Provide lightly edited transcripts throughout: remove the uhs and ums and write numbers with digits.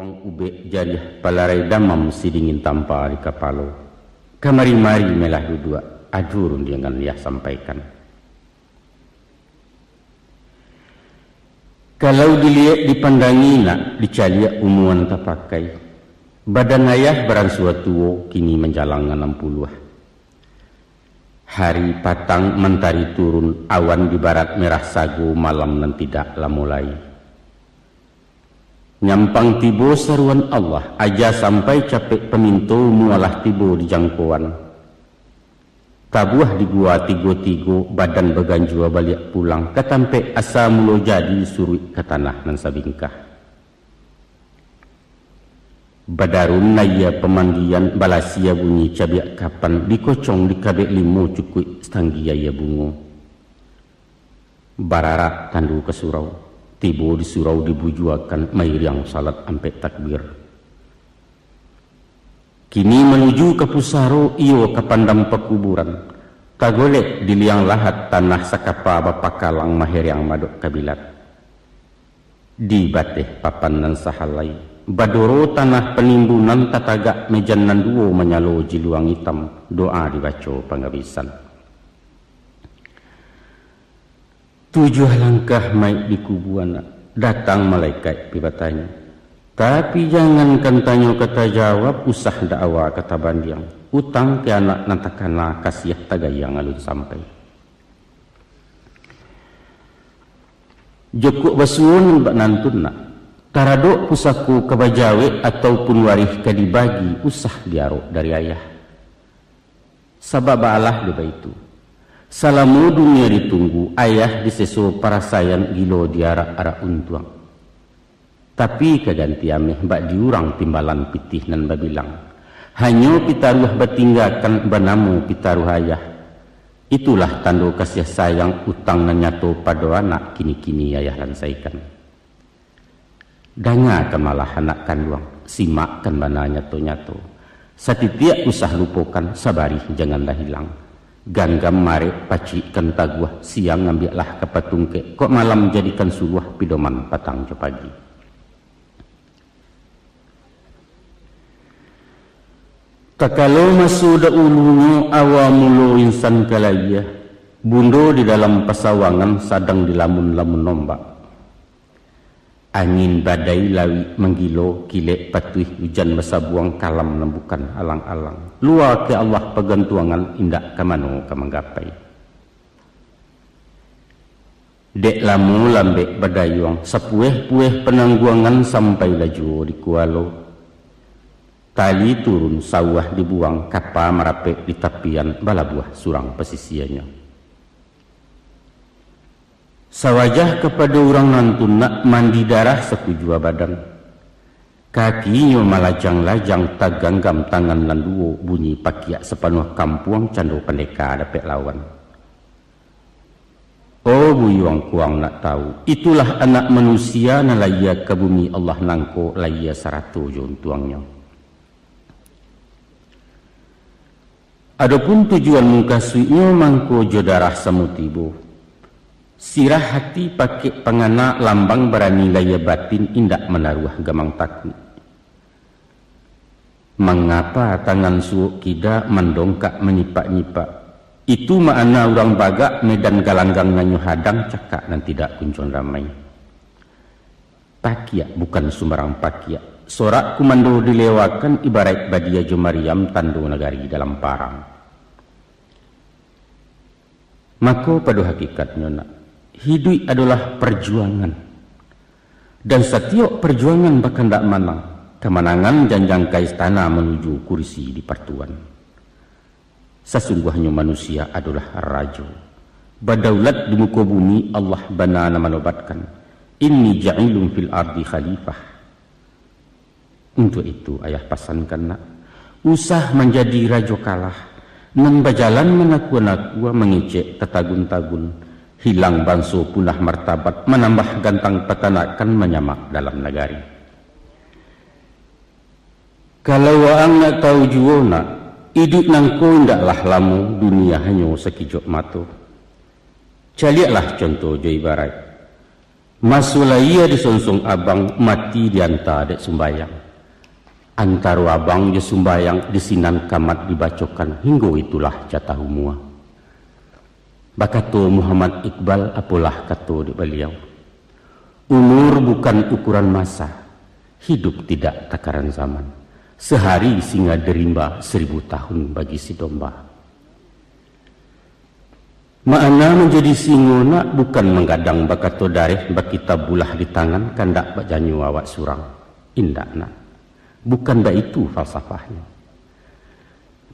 Uang ube jariah palarai damam si dingin tanpa di kapalo. Kamari-mari melah dua adurun dengan dia sampaikan. Kalau dilihat dipandangi nak dicalia umuan tak pakai. Badan ayah beransua tuo kini menjalang 60-ah. Hari patang mentari turun awan di barat merah sagu malam nan tidaklah mulai. Nyampang tibo seruan Allah aja sampai capek pemintu mualah tibo di jangkauan. Tabuah di gua tigo-tigo badan beganjua balik pulang katampe asa mulo jadi surui ke tanah nan sabingkah. Badarun naya pemandian balasia bunyi cabiak kapan dikocong di kabek limo cukui setanggia ya bungo. Bararak tandu ke surau. Tibo di surau dibujuakan mairiang salat ampe takbir. Kini menuju ke pusaro iyo ke pandam pekuburan. Kagolek di liang lahat tanah sakapa bapakalang mahiriang madok kabilat. Di bateh papan nan sahalai. Badoro tanah penimbunan tatagak mejan nan duo menyalo jiluang hitam. Doa dibaca panggabisan. 7 langkah mai di kubuan datang malaikat pibatanya. Tapi jangan tanyo kata jawab usah dakwa kata bandiang. Utang ke anak nantakana kasiah tagayang alun sampai. Jokuk basuun bak nantun nak. Taradok pusaku kebajawe ataupun warih ke dibagi usah diarok dari ayah. Sabab Allah deba itu. Salamu dunia ditunggu, ayah disesu para sayang gilo diarak-arak untuang. Tapi keganti ameh mbak diurang timbalan pitih nan babilang. Hanyo pitaruh batinggakan banamu pitaruh ayah. Itulah tando kasih sayang utang nan nyato pada anak kini-kini ayah lansaikan. Danga kemalah anak kanduang, simakkan bana nyato-nyato. Satitiak usah lupakan, sabari janganlah hilang. Ganggam mare pacikan taguah siang ngambillah ke patungke kok malam jadikan suluah pidoman patang jo pagi. Takalo masuda ulungu awamulo insan kalaya bundo di dalam pasawangan sadang dilamun-lamun nombak. Angin badai lawi menggilo kilek patuih hujan masabuang kalam nembukan alang-alang. Luar ke Allah pegantuangan indak kamano kamanggapai. Dek lamu lambek badayuang sapueh-pueh penangguangan sampai laju di kualo. Tali turun sawah dibuang kapa merapek di tapian balabuah surang pesisiannya. Sawajah kepada orang nantun nak mandi darah sekujua badan. Kakinya malajang-lajang taganggam tangan landuo bunyi pakiak sepanuh kampuang cando pendeka dapet lawan. Oh buyuang kuang nak tahu, itulah anak manusia na laya ke bumi Allah nangko laya 100 jon tuangnya. Adapun tujuan muka suinya mangko jodarah samutibo. Sirah hati pakai pengana lambang berani laya batin indak menaruh gamang takut. Mengapa tangan suuk kida mendongkak menyipak-nyipak? Itu makna orang bagak medan galanggang nganyu hadang cakak dan tidak kuncon ramai. Pakiak bukan sembarang pakiak. Sorak kumando dilewakan ibarat badia jo Maryam tando negari dalam parang. Maka pada hakikatnya nak. Hidup adalah perjuangan. Dan setiap perjuangan bahkan tak menang. Kemenangan janjang ke istana menuju kursi di partuan. Sesungguhnya manusia adalah raja. Badaulat di muka bumi Allah banana menobatkan. Inni ja'ilun fil ardi khalifah. Untuk itu ayah pasankan nak. Usah menjadi raja kalah. Nan berjalan menakua-nakua mengicek ketagun-tagun. Hilang banso punah martabat, menambah gantang petanakan menyamak dalam negari. Kalau waang nak tahu jua nak, hidup nangko indaklah lamu dunia hanya sekijap mata. Caliaklah contoh jo ibarat. Masulaya di sonsong abang mati dianta dek sumbayang. Antaro abang je sumbayang disinan kamat dibacokan hingga itulah jatah umua. Bakato Muhammad Iqbal apalah kato di beliau. Umur bukan ukuran masa, hidup tidak takaran zaman. Sehari singa derimba 1000 tahun bagi si domba. Makna menjadi singo nak bukan menggadang bakato dareh bakita bulah di tangan kandak bajanyu awak surang. Indak nak. Bukan dah itu falsafahnya.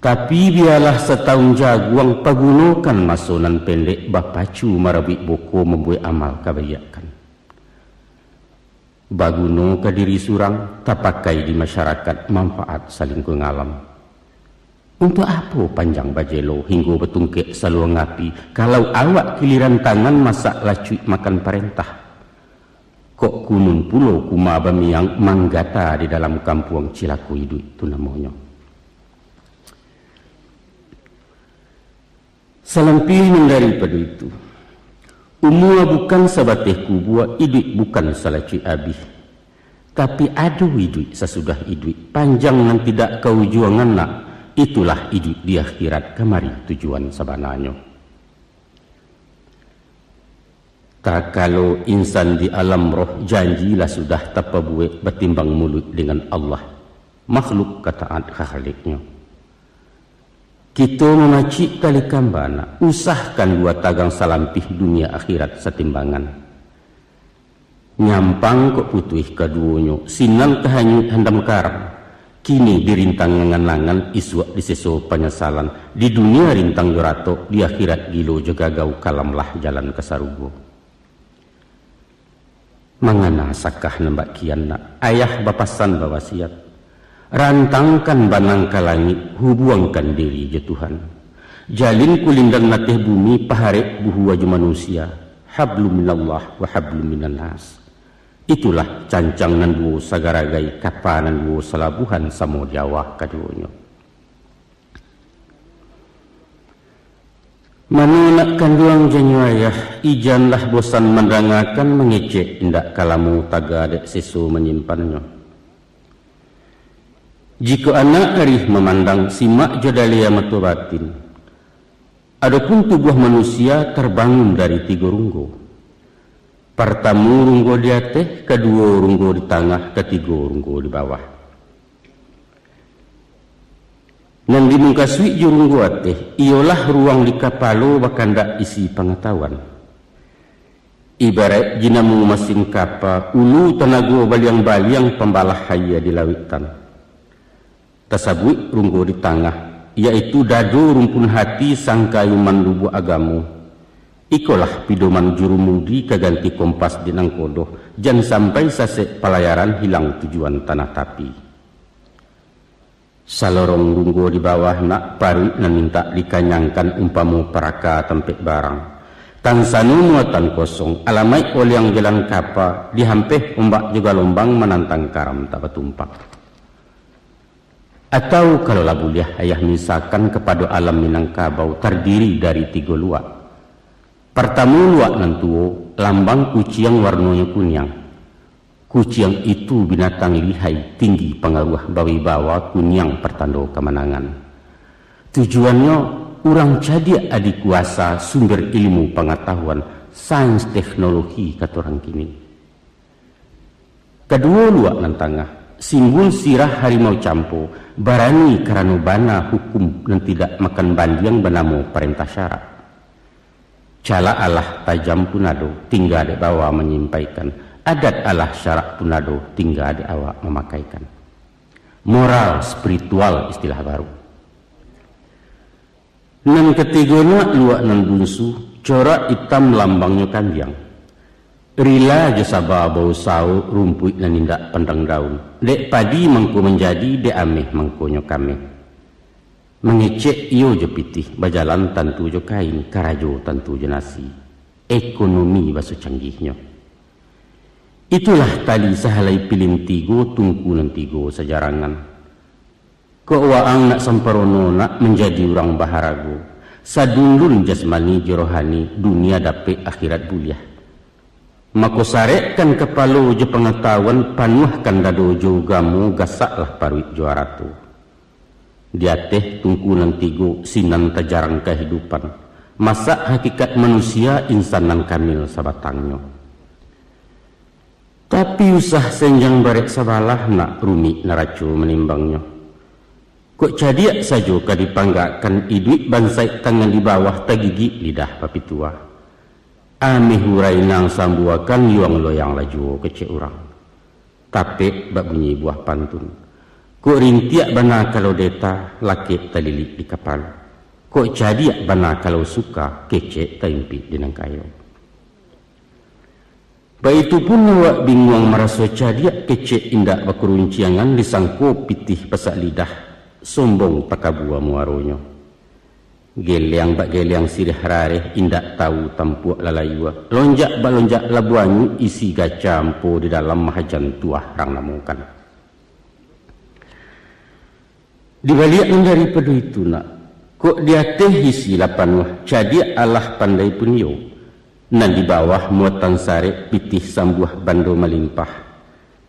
Tapi biarlah setahun jaguang pagunokan masonan pendek bapacu marabik boko membuat amal kebayakan. Baguno ke diri surang tak pakai di masyarakat manfaat saling kengalam. Untuk apa panjang bajelo hingga betungkek selalu ngapi kalau awak giliran tangan masak lacuik makan perintah. Kok kunun pulau kuma bamiang manggata di dalam kampung Cilaku hidup itu namanya. Selamping daripada itu, umur bukan sabateh kubua, hidup bukan salacui abih. Tapi ada hidup sesudah hidup, panjang dan tidak kau juangan nak, itulah hidup di akhirat kemari tujuan sebenarnya. Tak kalau insan di alam roh janjilah sudah tapabuat bertimbang mulut dengan Allah. Makhluk kataat khaliknya. Kita memacik kali kambana, usahkan 2 tagang salampih dunia akhirat setimbangan. Nyampang kok putih keduanya, sinan kehanyut handam karam. Kini dirintang ngangan-ngangan iswak diseso penyesalan. Di dunia rintang yorato, di akhirat gilo juga gau kalamlah jalan kesarugo. Mangana sakah nembak kian nak, ayah bapasan bawasiat. Rantangkan banang ke langit, hubungkan diri je Tuhan. Jalin kulindan natih bumi, paharek buhu waju manusia. Hablu minallah wa hablu minan nas. Itulah cancang nan duo sagaragai kapanan duo salabuhan samo Jawa kaduonyo. Manunakkan duang janyu ayah, ijanlah bosan mendangakan mengecek indak kalamu taga dek sesu menyimpannya. Jika anak arif memandang simak jodalia matu batin, adapun tubuh manusia terbangun dari 3 runggo. Pertama runggo di atas, kedua runggo di tengah, ketiga runggo di bawah. Yang di muka suik jurung guate, ialah ruang di kapalo bakandak isi pengetahuan. Ibarat jinamu mesin kapal, ulu tenaga baliang-baliang pembalah haya di lawitan. Tasabut runggo di tengah, yaitu dado rumpun hati sangkayu mandubu agamu. Ikolah pidoman jurumudi kaganti kompas di nangkodoh, jangan sampai sasek pelayaran hilang tujuan tanah tapi. Salorong runggo di bawah nak paru na minta dikanyangkan umpamu peraka tempek barang. Tansanu muatan kosong alamai oliang jalan kapa dihampeh ombak juga lombang menantang karam tak bertumpak. Atau kalau labuliah ayah misalkan kepada alam Minangkabau terdiri dari 3 luak. Pertama luak nantuo lambang kucing warnanya kunyang. Kucing itu binatang lihai, tinggi pengaruh bawi-bawa kunyang pertanda kemenangan. Tujuannya orang jadi adik kuasa sumber ilmu pengetahuan sains teknologi kata orang kini. Kedua luak nan tengah simbol sirah harimau campo barani karena bana hukum dan tidak makan bandiang benamu perintah syarat. Cala Allah tajam punado tinggal di bawah menyampaikan. Adat Allah syarak punado tinggal di awak memakaikan. Moral spiritual istilah baru. Nan ketiganya luak nan bungsu corak hitam lambangnya kandiang. Rila jasaba bau sau rumput nan indak pandang daun. Dek padi mangko menjadi dek ameh mangkonyo kame. Mengecek iyo jo pitih bajalan tantu jo kain karajo tantu jo nasi. Ekonomi baso canggihnya. Itulah tali sahalai pilin 3 tungkunan 3 sejarangan. Kewaang nak semperono nak menjadi orang baharago. Sadundun jasmani jerohani dunia dapat akhirat buliah. Mako sarekkan kepala je pengetahuan, panuahkan dado jo gamu, gasaklah paruit juara tu. Dia teh tungkunan tigo sinan tajarang kehidupan, masak hakikat manusia insanan kamil sabatangnya. Tapi usah senjang barek sabalah nak rumi naracu menimbangnya. Kok cadiak saja kadipanggakan iduit bansai tangan di bawah tagigi lidah papi tua. Amih hurai nang sambuakan yuang loyang laju kecek orang. Tapi bak bunyi buah pantun. Kok rintiak bana kalau deta laki talilik di kapal. Kok cadiak bana kalau suka kecek taimpi di nangkayo. Baitu pun awak bingung merasa cadiak kecek indak bakurunciangan disangko pitih pasak lidah. Sombong pakabua muaronyo. Geliang bak geliang sirih rareh indak tahu tampuak lalayua. Lonjak balonjak labuanyu isi gacampo di dalam mahajan tuah rang namukan. Dibaliakkan daripada itu nak, kok dia teh isi lapan wah cadiak Allah pandai punyo. Nan di bawah muatan sare pitih sambuah bando melimpah.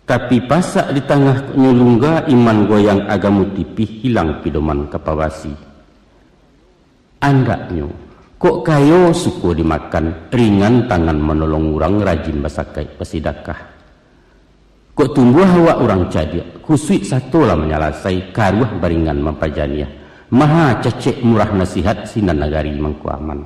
Tapi pasak di tengah nyulungga iman goyang agamu tipih hilang pidoman kapawasi. Andaknyo, kok kayo suko dimakan ringan tangan menolong orang rajin basakai pasidakah. Kok tumbuh hawa orang cadiak kusui satu lah menyalasai karuah baringan mampajaniah. Maha cecek murah nasihat sinan nagari mangkuaman.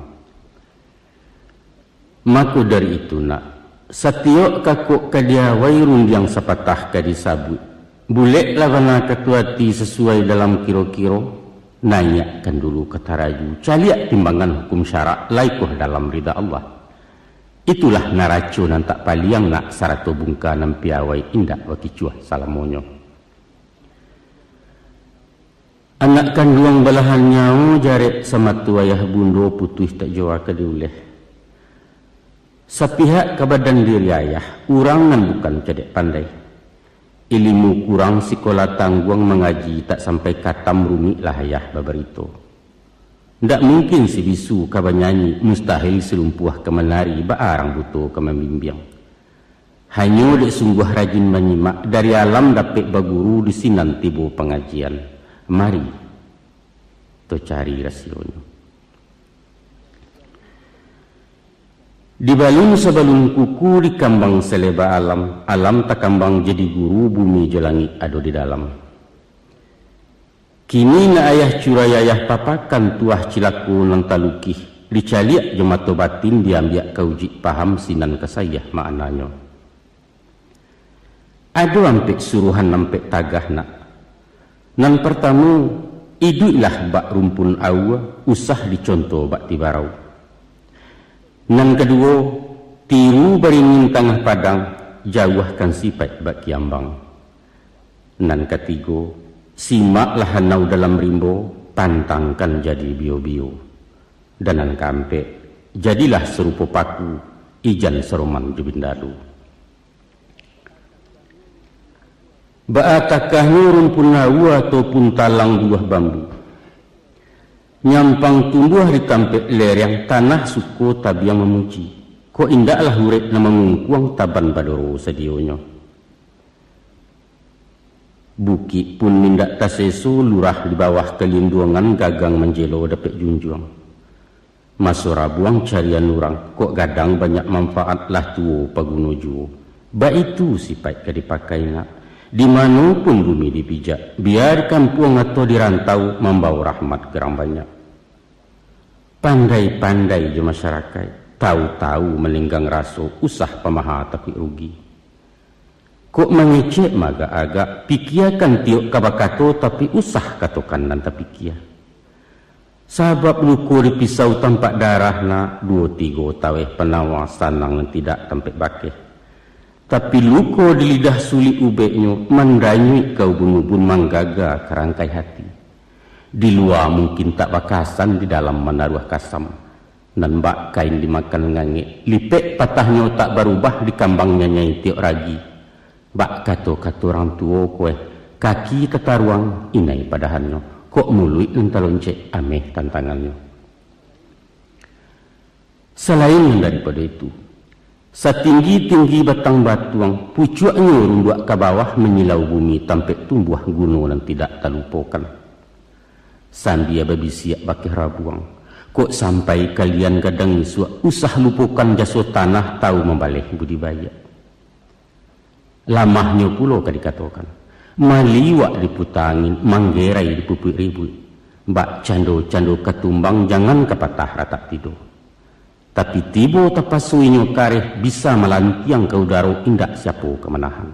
Maka dari itu nak, satiok kakuk kadia wairun yang sepatah kadisabut. Bulek lavana ketuati sesuai dalam kiro-kiro. Nanyakan dulu kata raju. Caliak timbangan hukum syarak laikuh dalam rida Allah. Itulah naracu nan tak paliang nak sarato bungka nan piawai indak wakicuah salamonyo. Anak kandung belahan nyau jaret sama tua ayah bundo putih tak jawa kediuleh. Sepihak ke badan diri ayah, urang nan bukan cedek pandai. Ilmu kurang sekolah tangguang mengaji tak sampai katam rumi lah ayah babarito. Ndak mungkin si bisu ka banyanyi, mustahil selumpuah ke menari, baarang buto ke membimbing. Hanya dek sungguh rajin menyimak, dari alam dapat baguru di sinan tibo pengajian. Mari, to cari rasionya. Di balun sebelum kuku di kambang seleba alam, alam tak kambang jadi guru, bumi jelangi ado di dalam. Kini na ayah curayayah papakan tuah cilaku nang talukih, dicaliak jemato batin diambiak kauji paham sinan kesayah maknanya. Ado ampek suruhan nampek tagah nak. Nan pertama, iduilah bak rumpun awa, usah dicontoh bak tibarau. Nan kedua, tiru beringin tengah padang, jauhkan sifat bak kiambang. Nan ketiga, simaklah hanau dalam rimbo, pantangkan jadi bio-bio. Dan nan keempat, jadilah serupa paku, ijan seroman jubindadu. Baatakah rumpun awa ataupun talang buah bambu. Nyampang tumbuh di tampek lereng tanah suko tabiang memuji. Ko indaklah huret na mengungkuang taban badoro sedionyo. Buki pun mindak taseso lurah di bawah kelinduangan gagang menjelo dapet junjuang. Masura buang carian orang, kok gadang banyak manfaat lah tuo paguno juo. Ba itu sifat kadipakai nak. Di manapun bumi dipijak, biarkan puang atau dirantau membawa rahmat gerang banyak. Pandai-pandai je masyarakat, tahu-tahu melinggang raso, usah pemaha tapi rugi. Kok mengecek maga agak, pikiakan tiuk kabakato tapi usah katokan dan tapi kia. Sabab luku di pisau tampak darah na, 2-3 taweh penawasan nang tidak tampak bakeh. Tapi luko di lidah sulit ubeknya mandanyui kau bunubun manggaga kerangkai hati. Di luar mungkin tak bakasan, di dalam menaruh kasam. Dan bak kain dimakan ngangit, lipek patahnya tak berubah di kambangnya nyai tiok ragi. Bak kato-kato orang tua kue, kaki ketaruang inai padahannya. Kok mului nentaloncek ameh tantangannya. Selain daripada itu, Setinggi-tinggi batang batuang, pucuknya runduak ke bawah menyilau bumi sampai tumbuh gunung dan tidak terlupakan. Sambil babisiak bakih rabuang, kok sampai kalian kadang usah lupakan jasa tanah tahu membalik budidaya. Lamahnya pulau kan dikatakan, maliwak diputangin, manggerai dipupuk ribut, bak cando-cando ketumbang jangan kepatah ratak tidur. Tapi tibo tapasuinyo kareh bisa melantiang ke udara indak siapo kemenahan.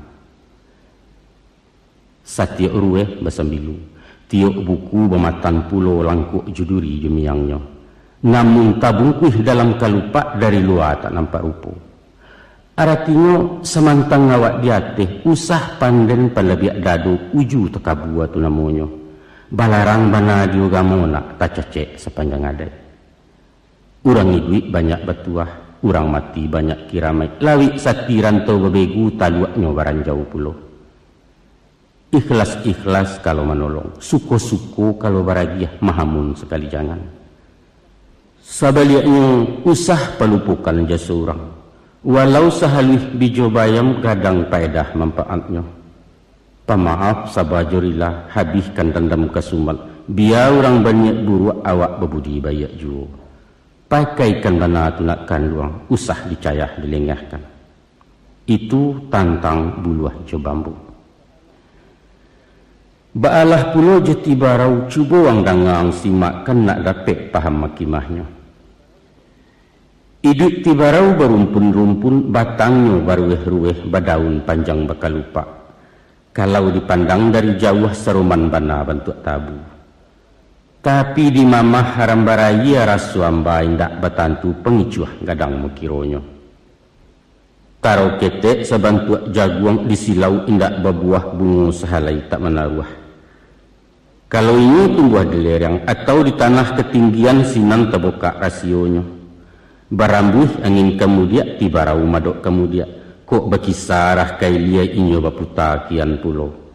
Satiok rueh basambilu, tiok buku bematan pulau langkuk juduri jumiangnya. Namun tabungkuih dalam kalupa dari luar tak nampak rupo. Artinya semantang ngawak diateh usah panden palabiak dadu uju tekabua tu namonyo. Balarang bana diugamona tak cecek sepanjang adai. Urang duit banyak batuah, urang mati banyak kiramai. Lawi satiran tau bebegu taluaknya baran jauh pulau. Ikhlas-ikhlas kalau menolong, suko-suko kalau baragiah, mahamun sekali jangan. Sabaliaknya usah pelupukan jasa orang. Walau sahalih bijo bayam gadang paedah manfaatnya. Pemaaf sabajurilah habiskan dendam kesumat. Biar orang banyak buruk awak bebudi bayak juo. Pakaikan bana tunakkan luang, usah dicayah dilengahkan. Itu tantang buluah jo bambu. Baalah pulo jeti barau cuba wang dangang simakkan nak dapat paham makimahnya. Iduk ti barau berumpun-rumpun batangnya barueh-rueh badaun panjang bakal lupa. Kalau dipandang dari jauh seruman bana bentuk tabu. Tapi di mamah haram baraya rasuamba indak batantu pengicuah gadang mukironyo. Karo ketek sebantuak jaguang di silau indak berbuah bunga sehalai tak menaruah. Kalau ini tumbuh di lereng atau di tanah ketinggian sinan terbuka rasionya. Barambuh angin kemudian tibarau madok kemudian. Kok bakisarah kailia inyo baputa kian pulau.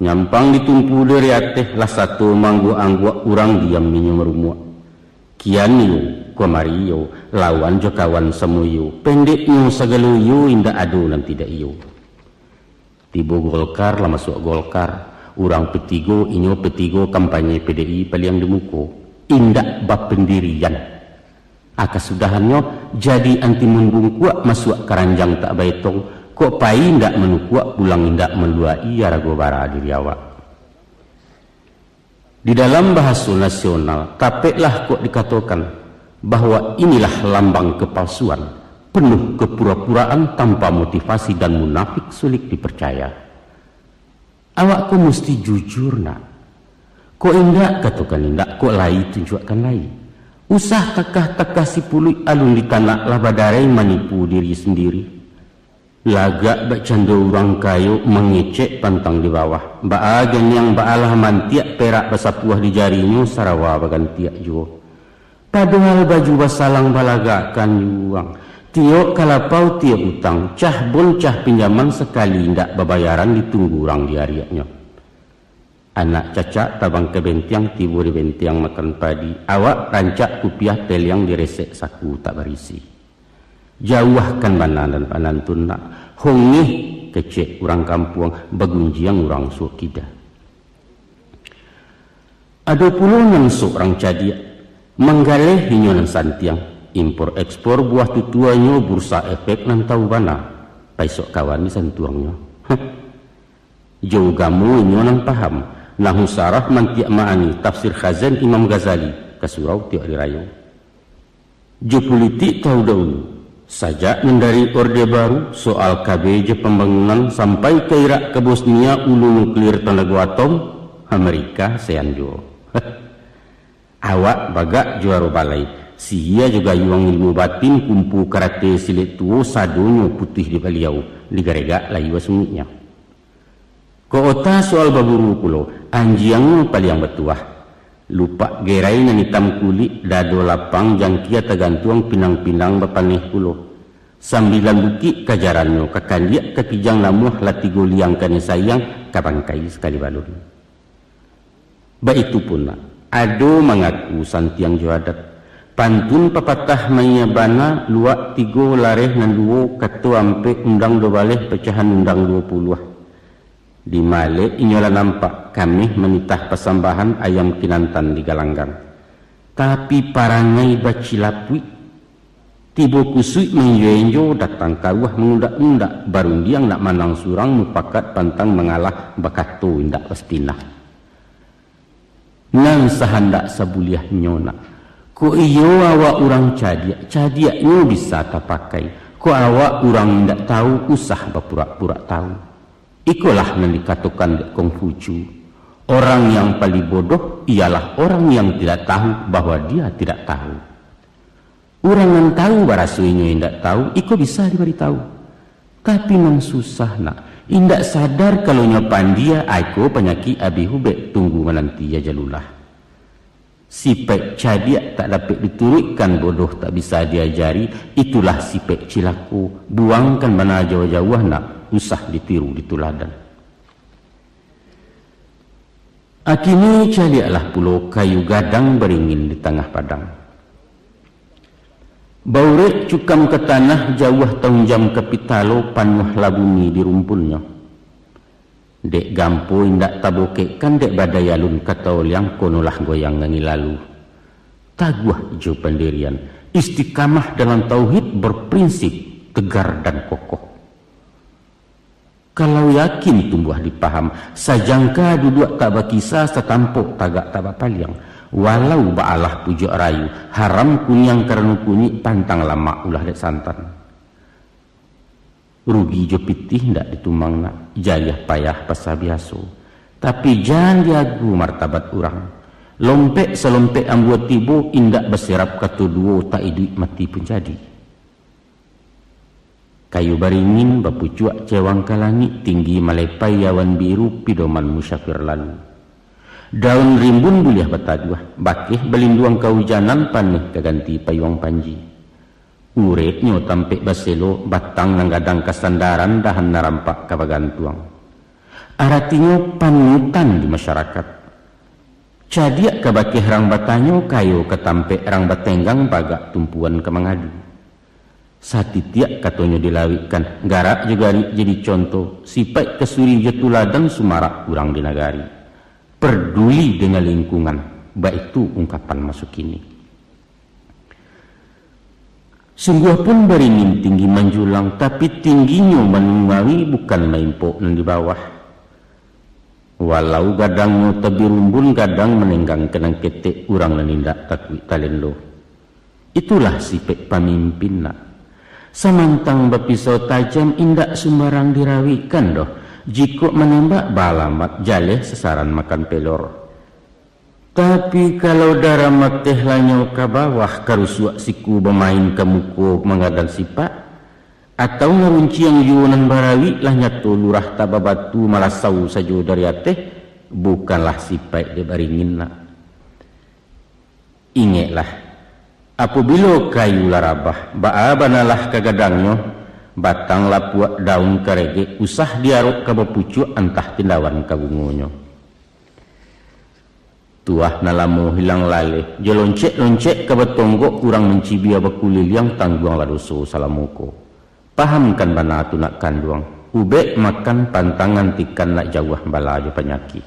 Nyampang ditumpu dari ateh lah satu manggu-anggu urang diam minyo merumuak. Kian yu, komariyo, lawan jo kawan semuyo. Pendeknya segaluyo indak adu dan tidak iyo. Tibo Golkar lah masuk Golkar. Urang petigo inyo petigo kampanye PDI paliang demuko. Indak bab pendirian. Akasudahannya jadi anti mundung kuat masuk keranjang tak baitong. Kok pai ndak menukuak pulang ndak meluai arago bara diri awak. Di dalam bahasa nasional, tapeklah kok dikatakan bahwa inilah lambang kepalsuan, penuh kepura-puraan tanpa motivasi dan munafik sulit dipercaya. Awak kok mesti jujur nak. Kok indak katakan indak, kok lai tunjukkan lai. Usah tekah-tekah si puluh alun di tanah lah badarai manipu diri sendiri. Lagak bercanda orang kayu mengecek pantang di bawah. Baagan yang baalah mantiak perak basapuah di jarinya sarawa bagantiak juo. Padahal baju basalang balagakan yuang. Tiok kalapau tiok utang. Cah boncah pinjaman sekali ndak babayaran ditunggu orang di hariaknya. Anak cacak tabang ke bentiang tibu di bentiang makan padi. Awak rancak kupiah teliang diresek saku tak berisi. Jauhkan banan dan panantun nak hongih kecek orang kampung bagunjiang orang suak kida. Ada pula yang seorang cadia menggalih hinyonan santiang impor ekspor buah tutuannya bursa efek nan tahu bana paisok kawan di santuangnya. Jauh gamu hinyonan paham nahu sarah mantiak maani tafsir Khazan Imam Ghazali kasurau tiak dirayu. Jo politik tahu dahulu. Sajak dari Orde Baru soal KBJ pembangunan sampai ke Irak ke Bosnia ulu nuklir tenaga atom Amerika seanjo. Awak bagak juara balai. Sia juga yuang ilmu batin kumpu karate silet tuo sadonyo putih di baliau di garega layu sungitnya. Koota soal baburu pulo anjiang paling betuah. Lupa gerai nan hitam kulit dado lapang jangkia tergantung pinang-pinang bapanih pulo. Sambilan bukit kajarannya kakandiak kekijang namuh latigo liang kani sayang kabangkai sekali balun. Ba itu pun ado mengaku santiang juadat Pantun pepatah maya bana luak 3 lareh nan 2 katu ampe undang 2 baleh pecahan undang 20. Di male inyola nampak kami menitah pesambahan ayam kinantan di galanggang. Tapi parangai bacilapui tibo kusui menyenjo datang kawah mengundak-undak baru diang nak manang surang mupakat pantang mengalah bakato indak pastinah. Nang sahandak sabuliah nyona ko iyo awak orang cadiaknya bisa tak pakai. Ko awak orang tidak tahu usah berpura-pura tahu. Ikulah yang dikatakan Konghucu. Orang yang paling bodoh ialah orang yang tidak tahu bahwa dia tidak tahu. Orang yang tahu barasuinya yang tidak tahu, iko bisa diberitahu. Tapi memang susah nak. Indak sadar kalau nyopan dia, aiko penyakit abi hubek tunggu menanti ya jalulah. Sipek cadiak tak dapat diturutkan, bodoh tak bisa diajari, itulah sipek cilaku. Buangkan mana jauh-jauh nak, usah ditiru dituladan. Akini cadiaklah pulau kayu gadang beringin di tengah padang. Baurek cukam ke tanah jauh tahun jam kapitalo panuh labumi di rumpunnya. Dek gampo indak tabokekan dek badayalun kata oliang konolah goyang ngangi lalu. Taguah jo pendirian, istiqamah dalam tauhid berprinsip tegar dan kokoh. Kalau yakin tumbuh dipaham, sajangka duduk tak bakisah setampuk tagak tak bapaliang. Walau ba'alah pujuk rayu, haram kunyang karena kunyi pantang lama ulah dek santan. Rugi jo pitih ndak ditumang nak, jayah payah pasal biasa. Tapi jangan diagu martabat orang. Lompek selompek ambuat tibo indak berserap katu duo tak iduit mati pun jadi. Kayu baringin bapucuak cewang kalangit tinggi malepai awan biru pidoman musyafir lalu. Daun rimbun buliah bataduah, bakih belinduang kahujanan panih keganti payuang panji. Uretnyo tampek baselo batang nanggadang kasandaran dahan narampak kabagantuang. Aratinyo panutan di masyarakat. Cadiak kabakih rang batanyo kayo ketampek rang batenggang bagak tumpuan kemangadu. Satitiak katonyo dilawikan, garak juga jadi contoh, sipai kesuri jetuladan sumarak kurang di nagari. Peduli dengan lingkungan, baik itu ungkapan masuk ini. Sungguh pun beringin tinggi menjulang, tapi tingginya menungawi bukan main pok di bawah. Walau gadangnya tebi rumbun, gadang menenggang kenang ketek urang lenindak takwi talendo. Itulah sipek pamimpin nak. Samantang berpisau tajam indak sembarang dirawikan doh. Jika menembak balamat jaleh sesaran makan pelor. Tapi kalau darah mateh lanyo ke bawah karusuak siku bermain ke muko mengadal sipak atau ngarunci yang yunan barawi lah nyato lurah tababatu malasau saja dari ateh bukanlah sipak dia baringin nak. Ingatlah apabila kayu larabah baabanalah kagadangnya batang lapuak daun karege usah diaruk ke bepucuk entah tindawan kabungonyo. Tuah nalamu hilang laleh joloncek-loncek ke betonggok kurang mencibia bekulil yang tangguang ladoso salamuko. Pahamkan bana tu nak kanduang ubek makan pantangan tikan nak jauh bala aja penyakit.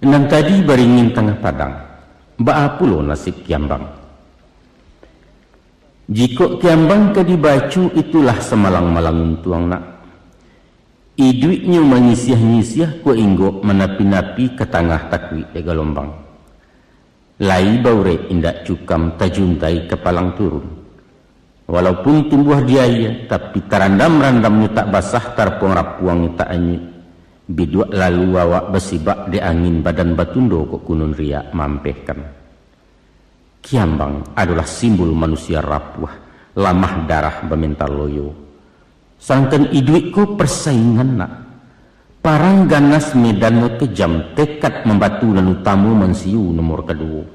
Nang tadi beringin tengah padang baapulo nasib kiambang. Jika kiambang ke dibacu itulah semalang-malang tuang nak. Iduitnya menyisiah-nyisiah ku inggok menapi-napi ke tengah takwi de galombang. Lai baure indak cukam tajuntai kepalang turun. Walaupun tumbuh diaya tapi tarandam-randamnya tak basah tarpuang rapuang tak anyut. Biduak lalu awak besibak di angin badan batundo kok kunun riak mampehkan. Kiambang adalah simbol manusia rapuh, lamah darah bemental loyo. Sangkan iduitku persaingan nak. Parang ganas medan kejam tekad membatu dan utamu mensiu nomor kedua.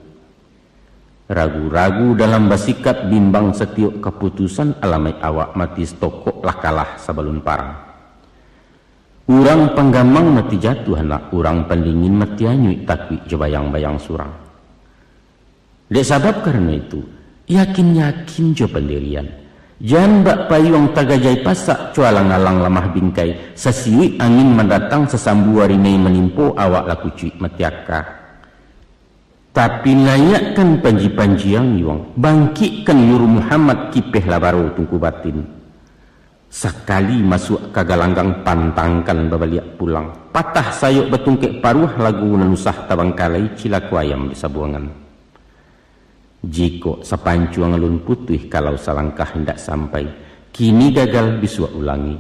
Ragu-ragu dalam bersikap bimbang setiap keputusan alamai awak mati stokok lah kalah sebelum parang. Urang penggamang mati jatuh anak, urang pendingin mati anyui takwi jebayang-bayang surang. Dek sabab karena itu, yakin-yakin jo pendirian. Jangan bak payung tagajai pasak cualang-alang lamah bingkai. Sasiwi angin mendatang sesambu warinai menimpo awak laku cuik metiaka. Tapi layakkan panji-panji yang yuang. Bangkitkan Nuru Muhammad kipeh labaro tungku batin. Sekali masuk ke galanggang pantangkan babaliak pulang. Patah sayuk betungkek paruh lagu nanusah tabangkalai cilaku ayam di sabuangan. Jiko sapancu ngalun putih kalau salangkah hendak sampai, kini gagal bisua ulangi.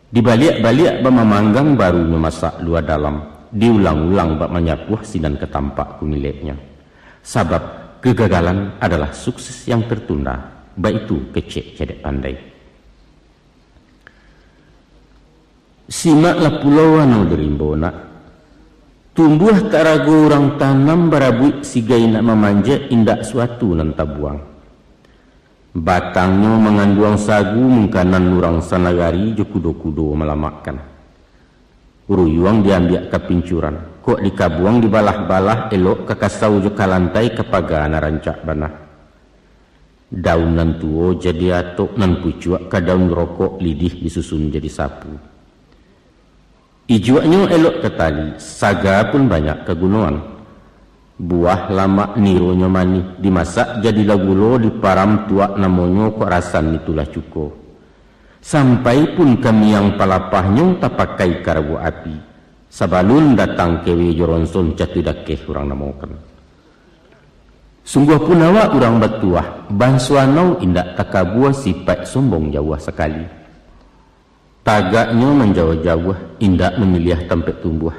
Dibaliak-baliak bamamanggang baru memasak luar dalam, diulang-ulang bak menyapuh sinan ketampak kumiliknya. Sabab kegagalan adalah sukses yang tertunda, baik itu kecek cedek pandai. Simaklah pulau anu derimbona. Tumbuh tak ragu orang tanam barabuik sigai nak memanja indak suatu nan tabuang. Batangnya menganduang sagu mengkanan nurang sanagari jo kudo-kudo melamakan. Uruyuang diambil ke pincuran. Kok dikabuang dibalah-balah elok ke kasau jo kalantai kepaga narancak banah. Daun nan tuo jadi atok nan pucuak ke daun rokok lidih disusun jadi sapu. Ijuaknya elok ke tali, saga pun banyak kegunaan. Buah lama nironya manis, dimasak jadi lagulo diparam tuak namanya kok rasan itulah cuko. Sampai pun kami yang palapahnya tak pakai karabu api. Sabalun datang kewe joronson catudakeh orang namokan. Sungguh pun awak orang batuah, bansuanau indak takabuah sifat sombong jauh sekali. Tagaknya menjauh-jauh, indak memilih tempat tumbuh.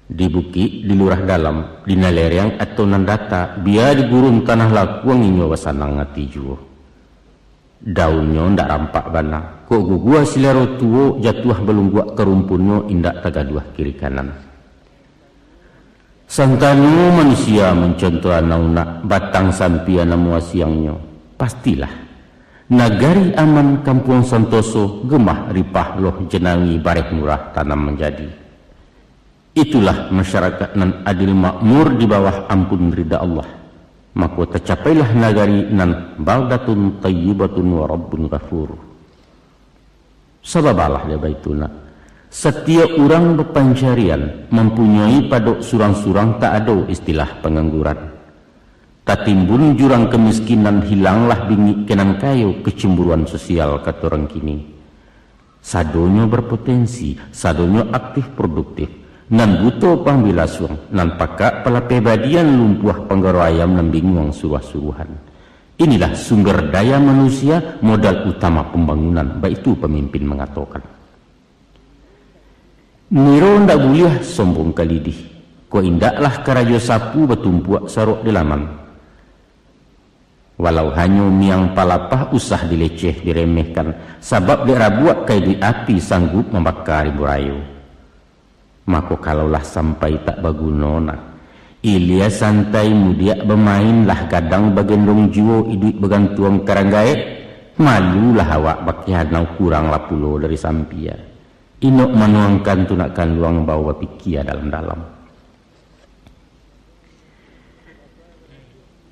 Di bukit, di lurah dalam, di nalereng atau nandata, biar di gurun tanah lakuang inyo wasanang ngati juo. Daunnya ndak rampak bana, kok gugua silero tuo jatuh belungguak kerumpunnya indak tagaduah kiri kanan. Sangkanu manusia mencontoh anaunak batang sampian namuasiangnya, pastilah. Nagari aman kampung Santoso gemah ripah loh jenangi barek murah tanam menjadi. Itulah masyarakat nan adil makmur di bawah ampun rida Allah. Maka tercapailah nagari nan baldatun tayyibatun wa rabbun ghafur. Sababalah dia baituna. Setiap orang berpancarian mempunyai pada surang-surang tak ada istilah pengangguran. Tatimbun jurang kemiskinan hilanglah bingit kenan kayu kecemburuan sosial kata orang kini. Sadonyo berpotensi, sadonyo aktif produktif. Nan buto pangbilasuang, nan pakak pala pebadian lumpuh panggarayam nan bingung suruh-suruhan. Inilah sumber daya manusia, modal utama pembangunan, baik itu pemimpin mengatakan. Niro ndak boleh sombong kalidih. Ko indaklah karajo sapu betumpuak sarok di laman. Walau hanya miang palapah usah dileceh diremehkan, sabab dia buat kai di api sanggup membakar burayu. Maka kalaulah sampai tak bagunona, ilia santai mudia bermainlah kadang bagendong jiwo iduit begantuang karanggae, malulah awak bakihanau kurang lapulo dari sampia. Inok manuangkan tunakan luang bawa pikia dalam-dalam.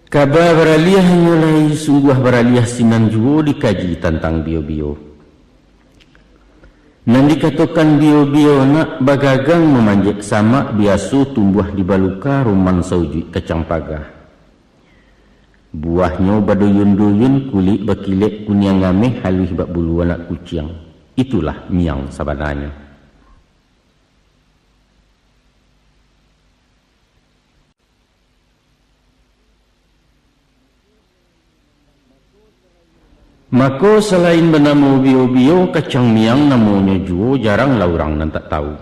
Kabar beraliah mulai sungguh beraliah sinan juo dikaji tentang bio-bio. Nan dikatakan bio-bio nak bagagang memanjat sama biasa tumbuh di baluka ruman sauji kacang pagah. Buahnya baduyun-duyun kulit bakilek kunyang ngameh halus bak bulu anak kucing. Itulah miang sabananya. Maka selain bernama bio-bio, kacang miang namanya juo jarang lah orang nan tak tahu.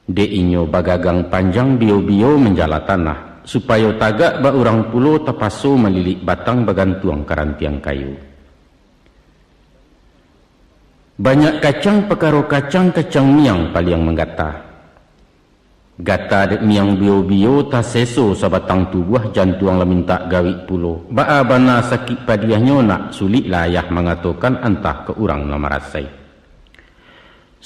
Deinyo bagagang panjang bio-bio menjala tanah, supaya tagak ba orang pulo tapaso melilik batang bagantuang karantiang kayu. Banyak kacang pekaro kacang miang paling menggata. Gata dek miang bio-bio ta seso sabatang tubuh jantuang la minta gawi pulo. Baa bana sakit padiahnya nak sulit layah mengatakan antah ke orang nama rasai.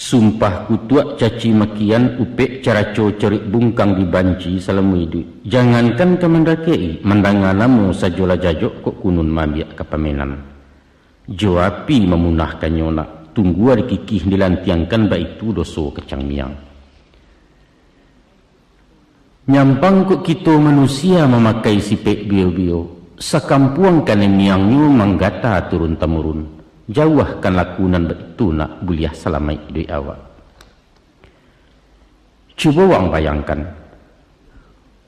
Sumpah kutuak caci makian upek caraco cerik bungkang dibanci selama hidup. Jangankan kemandakei, mandanganamu sajola jajok kok kunun mambiak kapamenan. Jawapi memunahkan nyona, tunggu ada kikih dilantiangkan baik itu doso kecang miang. Nyampang kok kita manusia memakai sipek bio-bio, sakampuang kan miangnya manggata turun-temurun. Jauhkan lakunan itu nak buliah selamai idui awak. Cuba wang bayangkan.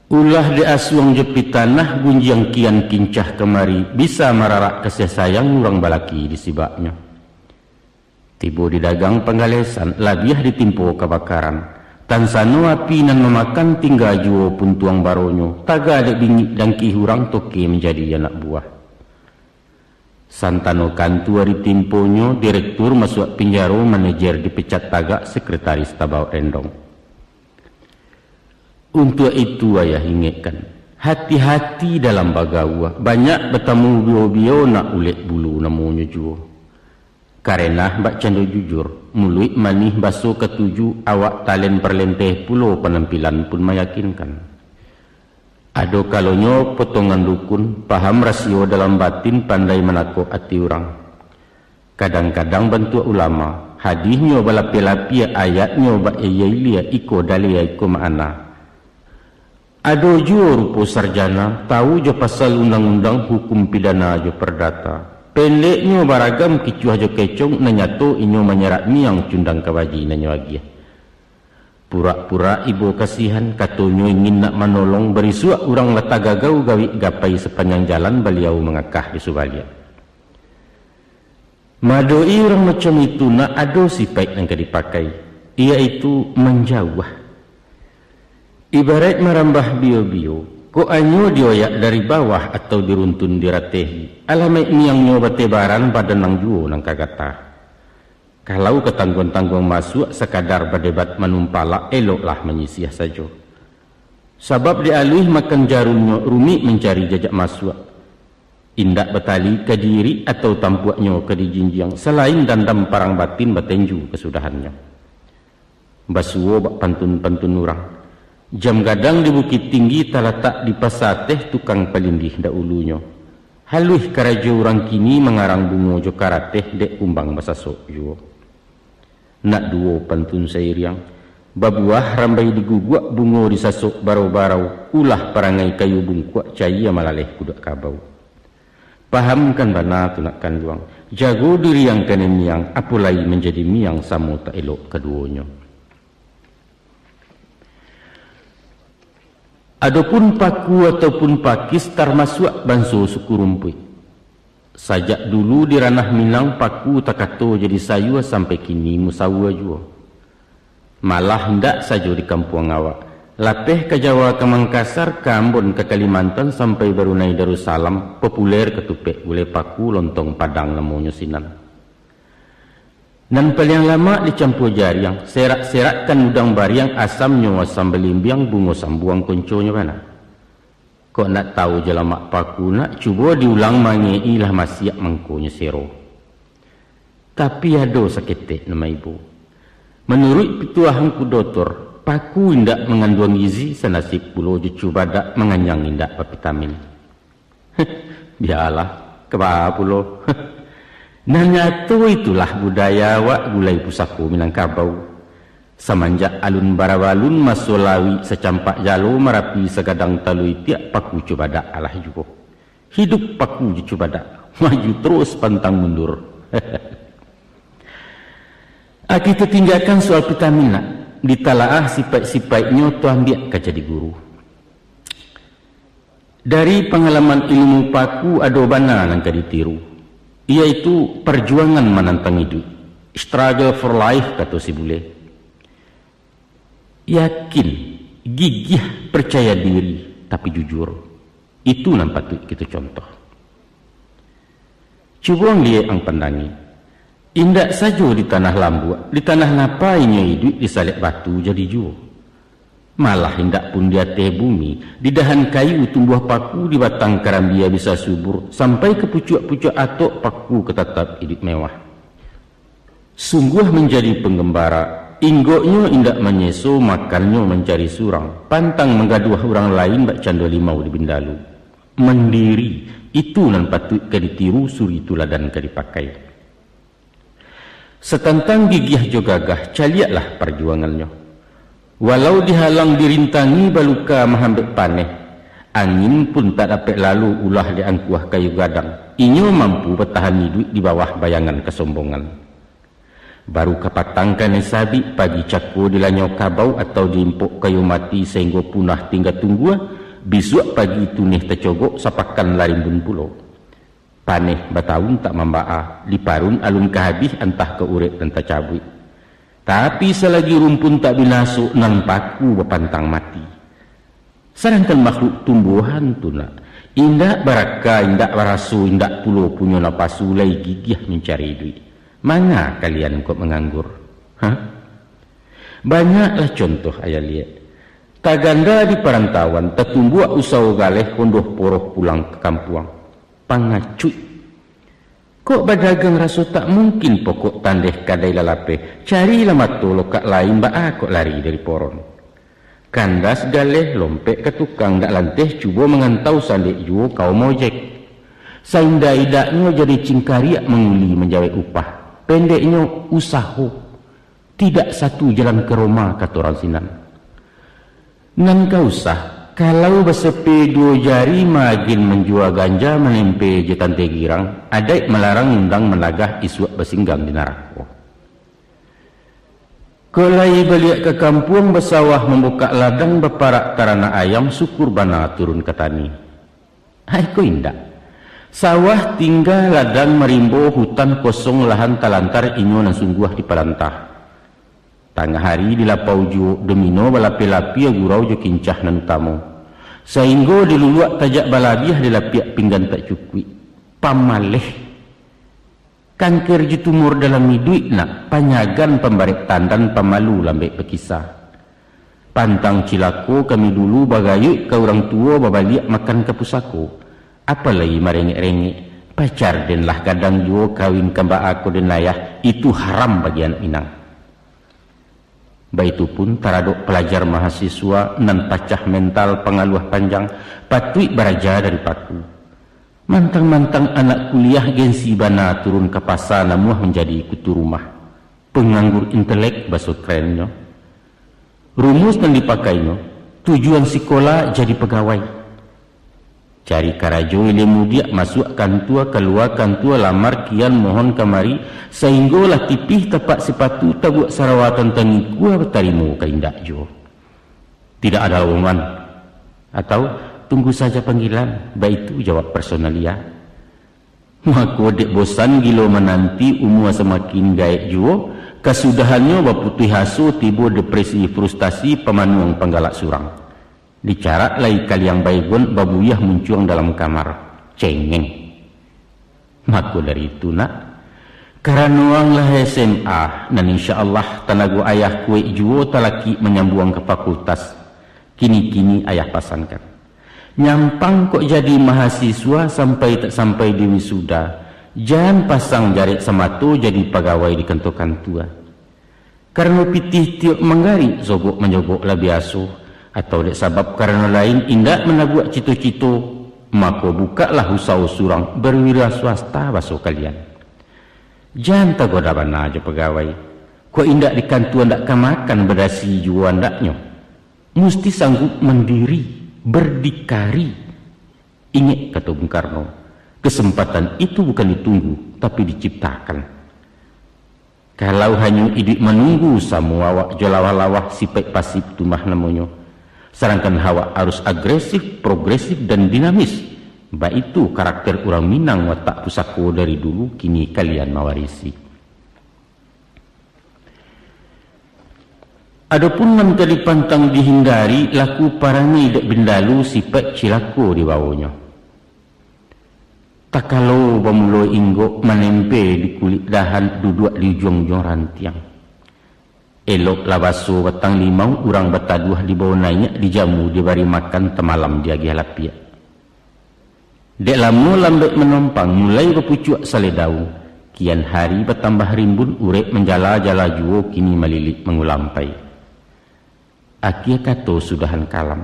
Ulah di asuang jepit tanah gunjang kian kincah kemari bisa mararak kasih sayang orang balaki di sibaknya. Tiba di dagang penggalesan labiah ditimpo kebakaran. Tansano api nan memakan tinggal juo pun tuang baronyo. Taga ada bingit dan kihurang toke menjadi anak buah. Santano kantu hari timponyo, direktur masuk penjara, manajer dipecat tagak, sekretaris tabau rendong. Untuk itu ayah ingatkan, hati-hati dalam bagawa. Banyak bertemu bio-bio nak ulet bulu namanya juo. Karena bak cando jujur, mulut manih baso ketujuh, awak talen perlenteh pulau penampilan pun meyakinkan. Ado kalonyo potongan dukun, paham rasio dalam batin, pandai menakok hati orang. Kadang-kadang bantu ulama, hadisnya balapi-lapi ayatnya ba eyailia iko dalia iko maana. Ado jo rupo sarjana, tahu jo pasal undang-undang hukum pidana jo perdata. Pendeknya baragam kicuah jo kecong nanyato inyo menyerat miang cundang kawaji nanyo agia. Pura-pura ibu kasihan, katonyo ingin nak menolong, berisuak orang letak gagau gawi gapai sepanjang jalan beliau mengakah di Subalia. Madoi orang macam itu nak ado sifat yang dipakai, iaitu menjauh. Ibarat merambah bio-bio, ko anyo dioyak dari bawah atau diruntun diratehi. Alamai yang nyoba tebaran pada nang juo nang kagata. Kalau ketanggung-tanggung masuk sekadar berdebat menumpala, eloklah menyisih saja. Sebab dialih makan jarumnya rumi mencari jajak masuk. Indak betali ke diri atau tampuaknya ke dijinjang, selain dandam parang batin batenju kesudahannya. Basuo bak pantun-pantun orang. Jam gadang di bukit tinggi terletak di pasar teh tukang pelindih dahulunya. Haluih karajo orang kini mengarang bungo jo karateh dek kumbang basasok juo. Nak duo pantun sairiang, babuah rambai diguguak bungo disasok barau-barau, ulah perangai kayu bungkuak caya malaleh kudak kabau. Pahamkan bana tunakkan luang, jago diri yang kena miang, apulai menjadi miang samo tak elok keduanya. Adapun paku ataupun pakis termasuk banso suku rumput. Sajak dulu di ranah Minang paku takato jadi sayu sampai kini musawa jua. Malah hendak saja di kampung awak. Lapeh ke Jawa ke Mangkasar, ke Ambon ke Kalimantan sampai Brunei Darussalam populer ketupek boleh paku lontong padang namanya sinan. Dan paling lama dicampur jariang, serak-serakkan udang bariang asamnya asam belimbiang bungo sambuang konconya mana. Kok nak tahu jelamak paku nak cuba diulang mangei lah masiak mangkonya sero. Tapi ada saketek nama ibu. Menurut pituahangku doktor, paku indak mengandung gizi senasib pulau cuba dak menganyang indak vitamin. Biarlah kebah pulau. Nanya tu itulah budaya wak gulai pusaku Minangkabau. Semenjak alun barawalun masolawi secampak jalo merapi segadang talui tiap paku cubadak alah juga. Hidup paku cubadak, maju terus pantang mundur. Kita tinggalkan soal vitamin nak. Ditalaah sifat-sifatnya tu ambil ke jadi guru. Dari pengalaman ilmu paku ada bana yang ditiru, iaitu perjuangan menantang hidup, struggle for life kata si bule. Yakin, gigih, percaya diri, tapi jujur. Itu nampak kita contoh. Cuba lihat ang pandangi. Indak saja di tanah lambu, di tanah napainya hidup disalib batu jadi juo. Malah indak pun di atas bumi, di dahan kayu tumbuh paku, di batang karambia bisa subur, sampai ke pucuk-pucuk atok paku ketatap hidup mewah. Sungguh menjadi penggembara, inggoknya indak menyeso, makannya mencari surang, pantang menggaduh orang lain bak cando limau di bindalu. Mendiri, itu nan patut ka ditiru, suri tuladan ka dipakai. Setantang gigih jo gagah, caliaklah perjuangannya. Walau dihalang dirintangi baluka mahambek paneh, angin pun tak dapat lalu ulah diangkuah kayu gadang. Inyo mampu bertahan hidup di bawah bayangan kesombongan. Baru kapatangkan sabi pagi cako dilanyo kabau atau diimpuk kayu mati sehingga punah tinggal tunggu. Besok pagi tunih tercogok sapakan larimbun pulau. Paneh batahun tak membaa, liparun alun kehabis entah ke urek dan tercabut. Tapi selagi rumpun tak binasuk nan paku berpantang mati. Sedangkan makhluk tumbuhan tu nak indak baraka, indak barasu, indak pulau punya napasu lay gigih mencari duit. Mana kalian kok menganggur? Hah? Banyaklah contoh ayah lihat. Taganda di perantauan tertumbuh usaha galeh kondoh poroh pulang ke kampung. Pangacuy. Kok berdagang rasu tak mungkin pokok tandeh kadai lalape. Carilah matu lokak lain kok lari dari poron. Kandas galeh lompek ke tukang dak lanteh cuba mengantau sandek juo kau mojek. Sainda idaknya jadi cingkariak menguli menjawab upah. Pendeknya usaha. Tidak satu jalan ke Roma kata orang sinan. Nan kau usah, kalau bersepi dua jari magin menjual ganja menempe jetan tegirang, adai melarang undang melagah isuak bersinggang di narako. Kelai balik ke kampung bersawah membuka ladang berparak tarana ayam syukur bana turun ke tani. Hai ko indah. Sawah tinggal ladang merimbo hutan kosong lahan talantar inyo nan sungguh di palantah. Tengah hari di lapau jo domino balapi-lapi gurau jo kincah nan utamo. Sehingga diluluak tajak balabiah di lapiak pinggan tak cukui. Pamaleh. Kanker je tumor dalam hidup nak panyagan pembarik tandan pamalu lambek pekisah. Pantang cilako kami dulu bagayuk ke orang tua babaliak makan ke pusako. Apalagi merengek-rengek. Pacar den lah kadang jo kawin kamba aku den layah. Itu haram bagi anak Minang. Baitu pun taraduk pelajar mahasiswa nan pacah mental pengaluah panjang patui baraja dari paku. Mantang-mantang anak kuliah gensi bana turun ke pasar namuah menjadi kutu rumah. Penganggur intelek baso kerennya. Rumus yang dipakainya, tujuan sekolah jadi pegawai. Cari karajo ilmu dia masuk kantua keluar kantua lamar kian mohon kamari sehinggalah tipih tepat sepatu tabuak sarawatan tengikua bertarimu ke indak jo. Tidak ada lowongan atau tunggu saja panggilan, baik itu jawab personalia. Maka dek bosan gilo menanti umur semakin gaek jo, kesudahannya baputih hasu tiba depresi frustasi pemanuang penggalak surang. Dicarak lai kaliang baygon babuyah muncul dalam kamar cengeng. Maka dari itu nak karanuang lah SMA dan insyaallah tanagu ayah kue juo talaki menyambung ke fakultas. Kini-kini ayah pasankan nyampang kok jadi mahasiswa sampai tak sampai di wisuda. Jangan pasang jarik samato jadi pegawai di kantor-kantor. Karena pitih tiuk menggari zogok menjogok lah biasa. Atau dek sabab karena lain indak menabuak cito-cito, maka bukalah usaha surang berwira swasta baso kalian. Jangan tagoda bana aja pegawai. Kau indak di kantuan ndak kamakan berdasi juan ndaknya. Mesti sanggup mendiri, berdikari. Ingat kata Bung Karno, kesempatan itu bukan ditunggu, tapi diciptakan. Kalau hanya hidup menunggu semua awak jolawah-lawah sifat pasif tumah namanya. Sedangkan hawa harus agresif, progresif dan dinamis. Baik itu karakter orang Minang watak pusako dari dulu kini kalian mewarisi. Adapun menteri pantang dihindari laku parangi dek bindalu sifat cilako di bawahnya. Tak kalau bamulo inggok menempe di kulit dahan duduk di ujung-ujung rantiang. Elok labaso batang limau urang bataduh di bawah naiknya dijamu dibari makan temalam dia gih lapia. Dek lamu lambek menompang mulai berpucuk saledau Kian hari bertambah rimbun, urek menjala-jala juo kini melilit mengulampai. Akia kato sudahan kalam,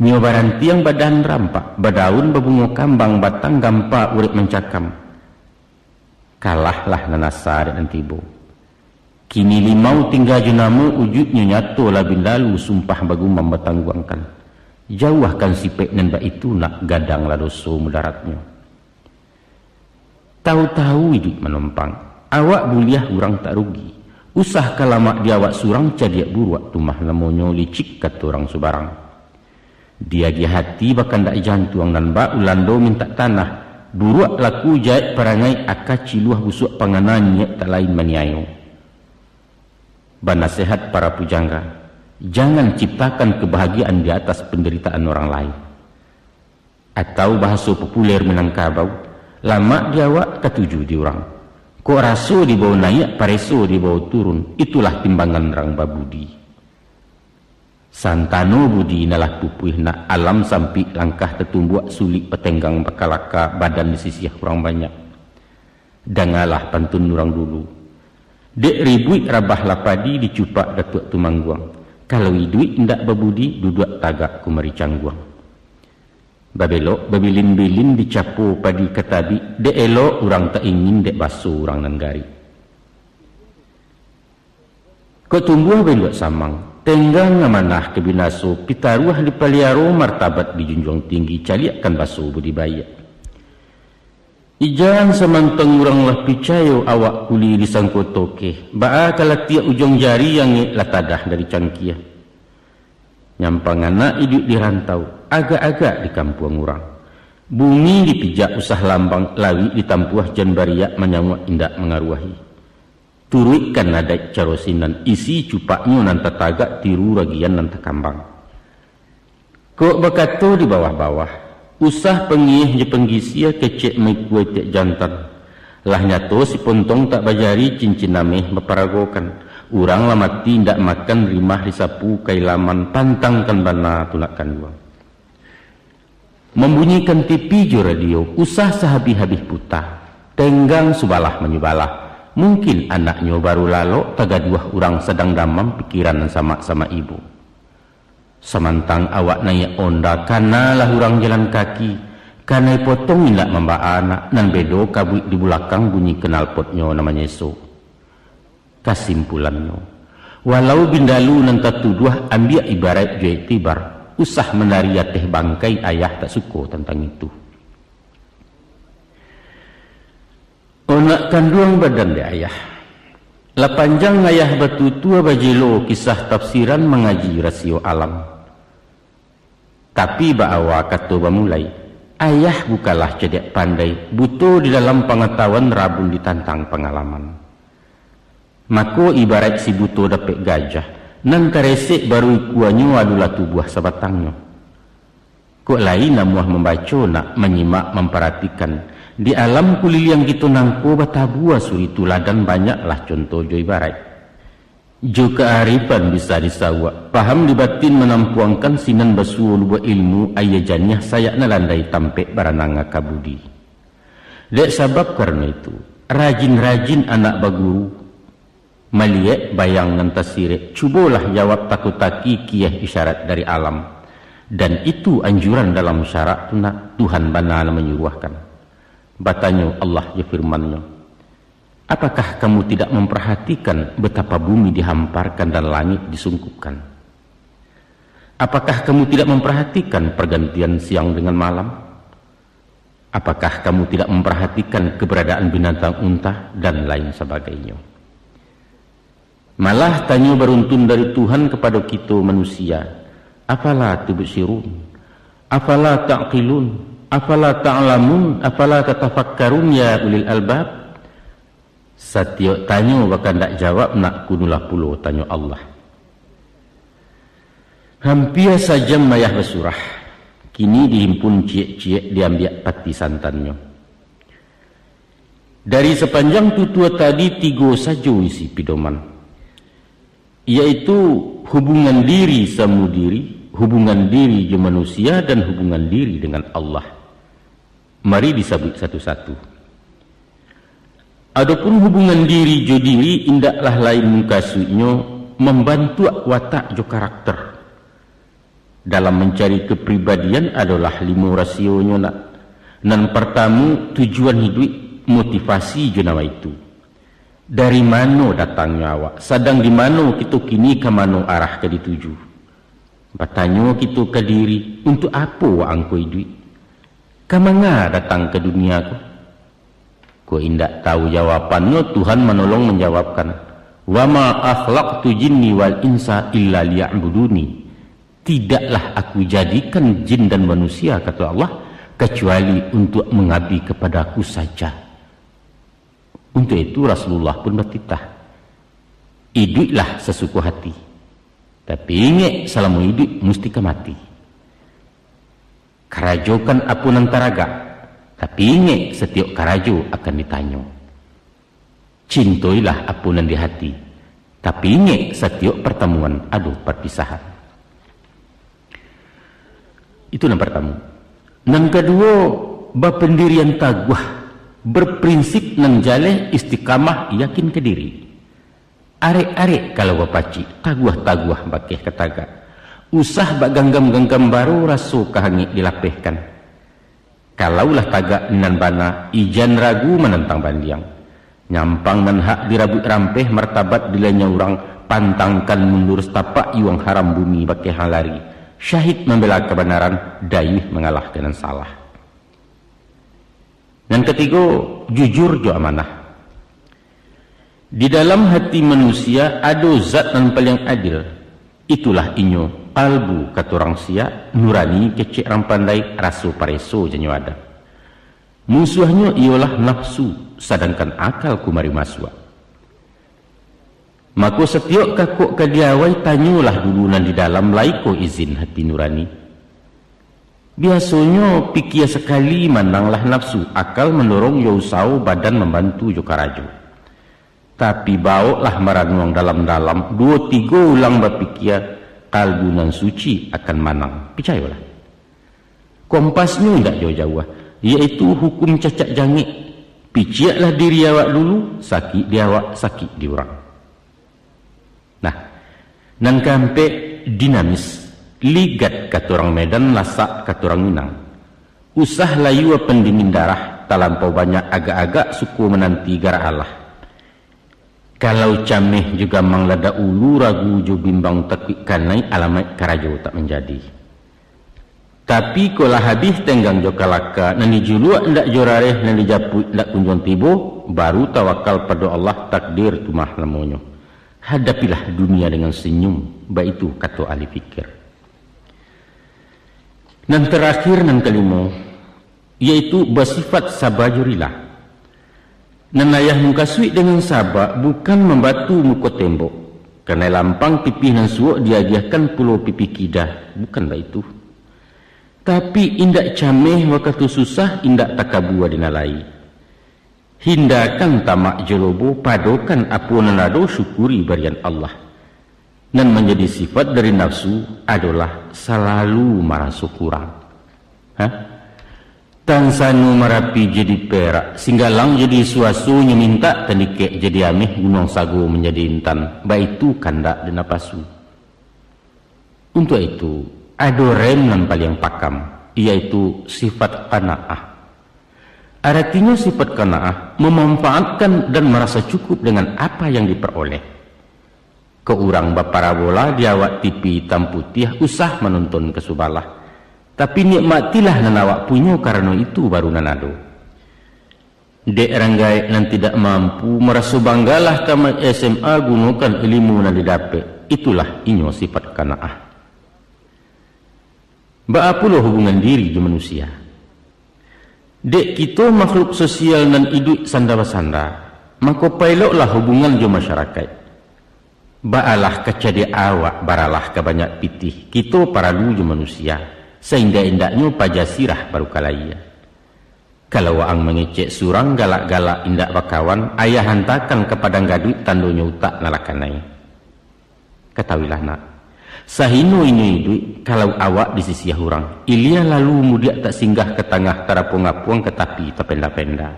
nyobaran tiang badan rampak, badaun bebungo kambang batang gampa urek mencakam. Kalahlah nanasa dan tibo. Kini limau tinggal jenamu wujudnya nyato labin lalu sumpah bagu membatangguangkan. Jauhkan sipek nembak itu nak gadang ladoso mudaratnya. Tahu-tahu hidup menumpang, awak buliah urang tak rugi. Usah kalamak dia awak surang cadiak buruak tumah namonyo licik kata orang subarang. Dia hati bahkan dak jantuang dan ba ulando minta tanah. Buruak laku jait perangai akaci luah busuk panganannya tak lain maniayo. Banasehat para pujangga, jangan ciptakan kebahagiaan di atas penderitaan orang lain. Atau bahasa populer Minangkabau, lama diawak ketujuh diurang. Kok raso dibawa naik, pareso dibawa turun. Itulah timbangan rang babudi. Santano budi nalah pupuih nak alam sampai langkah tetumbuak sulit petenggang bakalaka badan di sisi kurang banyak. Dangalah pantun orang dulu. Dek ribuit rabah lapadi dicupak datuk tumangguang. Kalau iduit ndak babudi duduk tagak kumari cangguang. Babelok babilin-bilin dicapu padi ketabi, dek elok orang tak ingin dek basuh orang nanggari. Kau tumbuh benduak samang, tenggang ngamanah kebinaso, pitaruah di paliaro martabat dijunjung tinggi, caliakan basuh budibaya. Ijan samantang orang lah picayo awak kuli disangkotoke, baa kalatia ujung jari yang latadah dari cangkiah. Nyampang anak hidup di rantau, agak-agak di kampung orang. Bumi dipijak usah lambang, lawi ditampuah jan bariak menyanguk indak mengaruahi. Turuikan nadai carosinan, isi cupaknya nanta tagak tiru ragian nanta kambang. Kok bakato di bawah-bawah, usah pengih je penggisia kecek mekue tiak jantan. Lah nyato si pontong tak bajari cincin nameh meparagokan. Urang lamati ndak makan rimah disapu kailaman pantangkan bana tunakan gua. Membunyikan TV jo radio, usah sehabis-habis putah. Tenggang subalah menyubalah. Mungkin anaknya baru lalu tagaduah urang sedang damam pikiran sama-sama ibu. Samantang awak naik onda kanalah urang jalan kaki. Kanai potong ndak membawa anak nan bedo kabuik di belakang bunyi kenal potnya namanya so. Kesimpulannya, walau bindalu nanta tuduh ambil ibarat jai tibar, usah menari teh bangkai ayah tak suko tentang itu. Onak kanduang badan de ayah. La panjang ayah batu tua bajelo kisah tafsiran mengaji rasio alam. Tapi baawa kato bamulai, ayah bukalah cedek pandai, butuh di dalam pengetahuan rabun ditantang pengalaman. Mako ibarat si buto dapet gajah, nan karesek baru ikuanyo adalah tubuh sabatangnya. Kok lain namuah membaca nak menyimak memperhatikan. Di alam kulil yang gitu nangko batabua suri tuladan banyaklah contoh jo ibarat. Jo kearifan bisa disawak, paham di batin menampuangkan sinan basuh luba ilmu ayajanya sayakna landai tampek barananga kabudi. Dek sabab karena itu, rajin-rajin anak baguru, melihat bayang ngantasirek, cubalah jawab takutaki kiyah isyarat dari alam. Dan itu anjuran dalam syarat Tuhan bana menyuruhkan. Batanya Allah ya firmannya, apakah kamu tidak memperhatikan betapa bumi dihamparkan dan langit disungkupkan? Apakah kamu tidak memperhatikan pergantian siang dengan malam? Apakah kamu tidak memperhatikan keberadaan binatang unta dan lain sebagainya? Malah tanya beruntun dari Tuhan kepada kita manusia, afala tubsirun, afala ta'qilun, afala ta'lamun, afala tatafakkarun ya ulil albab. Setiap tanya bahkan tak jawab nak kunulah pulau tanya Allah. Hampir saja mayah bersurah, kini dihimpun ciek-ciek diambil pati santannya. Dari sepanjang tutua tadi tiga saja isi pidoman, yaitu hubungan diri sama diri, hubungan diri dengan manusia dan hubungan diri dengan Allah. Mari disebut satu-satu. Adapun hubungan diri jo diri indaklah lain mungkasuinyo membantu watak jo karakter. Dalam mencari kepribadian adalah 5 rasionyo nak. Nan pertama tujuan hidup motivasi jo nama itu. Dari mana datangnya awak? Sadang di mana kita kini ke mana arah ke dituju? Bertanya kita ke diri, untuk apa awak angkoi hidup? Kemana datang ke dunia ku? Ku indak tahu jawabannya, Tuhan menolong menjawabkan. Wa ma akhlaqtu jinni wal insa illa liya'buduni. Tidaklah aku jadikan jin dan manusia, kata Allah, kecuali untuk mengabdi kepadaku saja. Untuk itu Rasulullah pun bertitah, hiduplah sesuku hati, tapi ingat selama hidup mesti ke mati. Karajokan apunan taraga, tapi ingat setiap karajo akan ditanya. Cintoilah apunan di hati, tapi ingat setiap pertemuan ada perpisahan. Itu yang pertama. Yang kedua, berpendirian taguh, berprinsip nan jaleh istiqamah yakin ke diri. Arek-arek kalau bapaci taguh-taguh bakeh ketaga. Usah bak ganggam-ganggam baru rasu kahangit dilapehkan. Kalaulah tagak nan bana ijan ragu menentang bandiang. Nyampang nan hak dirabut rampeh martabat dilanya orang pantangkan mundur setapak iwang haram bumi bakeh halari. Syahid membela kebenaran, daih mengalah dengan salah. Yang ketiga, jujur jo amanah. Di dalam hati manusia ada zat yang paling adil. Itulah inyo kalbu kata orang sia, nurani kecek rampandai, rasu pareso janyo ada. Musuhnya ialah nafsu, sedangkan akal kumari maswa. Maka setiap kakuk kadiawai tanyalah dulunan di dalam laiko izin hati nurani. Biasanya pikir sekali mandanglah nafsu, akal mendorong yo usau, badan membantu jo karajo. Tapi bawalah meranung dalam-dalam 2-3 ulang berpikir kalbu nan suci akan manang. Percayalah. Kompasnya tidak jauh-jauh, yaitu hukum cacat jangik. Piciaklah diri awak dulu, sakit di awak, sakit di orang. Nah, nan kampe dinamis, ligat kata orang Medan, lasak kata orang Minang. Usah layu pendingin darah, talampau banyak agak-agak suku menanti gara Allah. Kalau cameh juga manglada ulu ragu jo bimbang takut kanai alamat karajo tak menjadi. Tapi kalau habis tenggang jo kalaka, nani julua ndak jorareh, nani japut ndak kunjung tibo, baru tawakal pada Allah takdir tumah lamonyo. Hadapilah dunia dengan senyum, baik itu kata ahli fikir. Dan terakhir yang kelima, yaitu bersifat sabajurilah. Dan ayah mengkasui dengan sabar bukan membatu muka tembok, kerana lampang pipih dan suak diagiahkan pulau pipi kidah, bukan baik itu. Tapi indak cameh waktu susah, indak takabua dinalai. Hindarkan tamak jerobo, padokan apunanado syukuri barian Allah. Dan menjadi sifat dari nafsu adalah selalu merasa kurang. Tansanu merapi jadi perak, singgalang jadi suasu nyeminta, tandike jadi amih, gunung sagu menjadi intan. Baik itu kandak dan napasu. Untuk itu, ada rem yang paling pakam, yaitu sifat qanaah. Artinya sifat qanaah memanfaatkan dan merasa cukup dengan apa yang diperoleh. Ke urang baparabola diawak TV hitam putih, usah menonton kesubalah. Tapi nikmatilah nan awak punya, karena itu baru nanado. Dek ranggai nan tidak mampu merasa banggalah tamat SMA gunakan ilmu nan didapat. Itulah inyo sifat qanaah. Baapulah hubungan diri di manusia. Dek kita makhluk sosial dan hidup sanda-sanda, maka pailoklah hubungan jo masyarakat. Baalah kecadi awak, baralah kebanyak pitih. Kita para lu jo manusia, sehingga indaknya pajasirah baru kalaya. Kalau ang mengecek surang galak-galak indak bakawan, ayah hantakan kepada gadut tandonya utak nalakanai. Ketahuilah nak, sahino ini duit kalau awak di sisi orang, ilia lalu mudia tak singgah ke tengah tarapuang-apuang ke tapi terpenda-penda.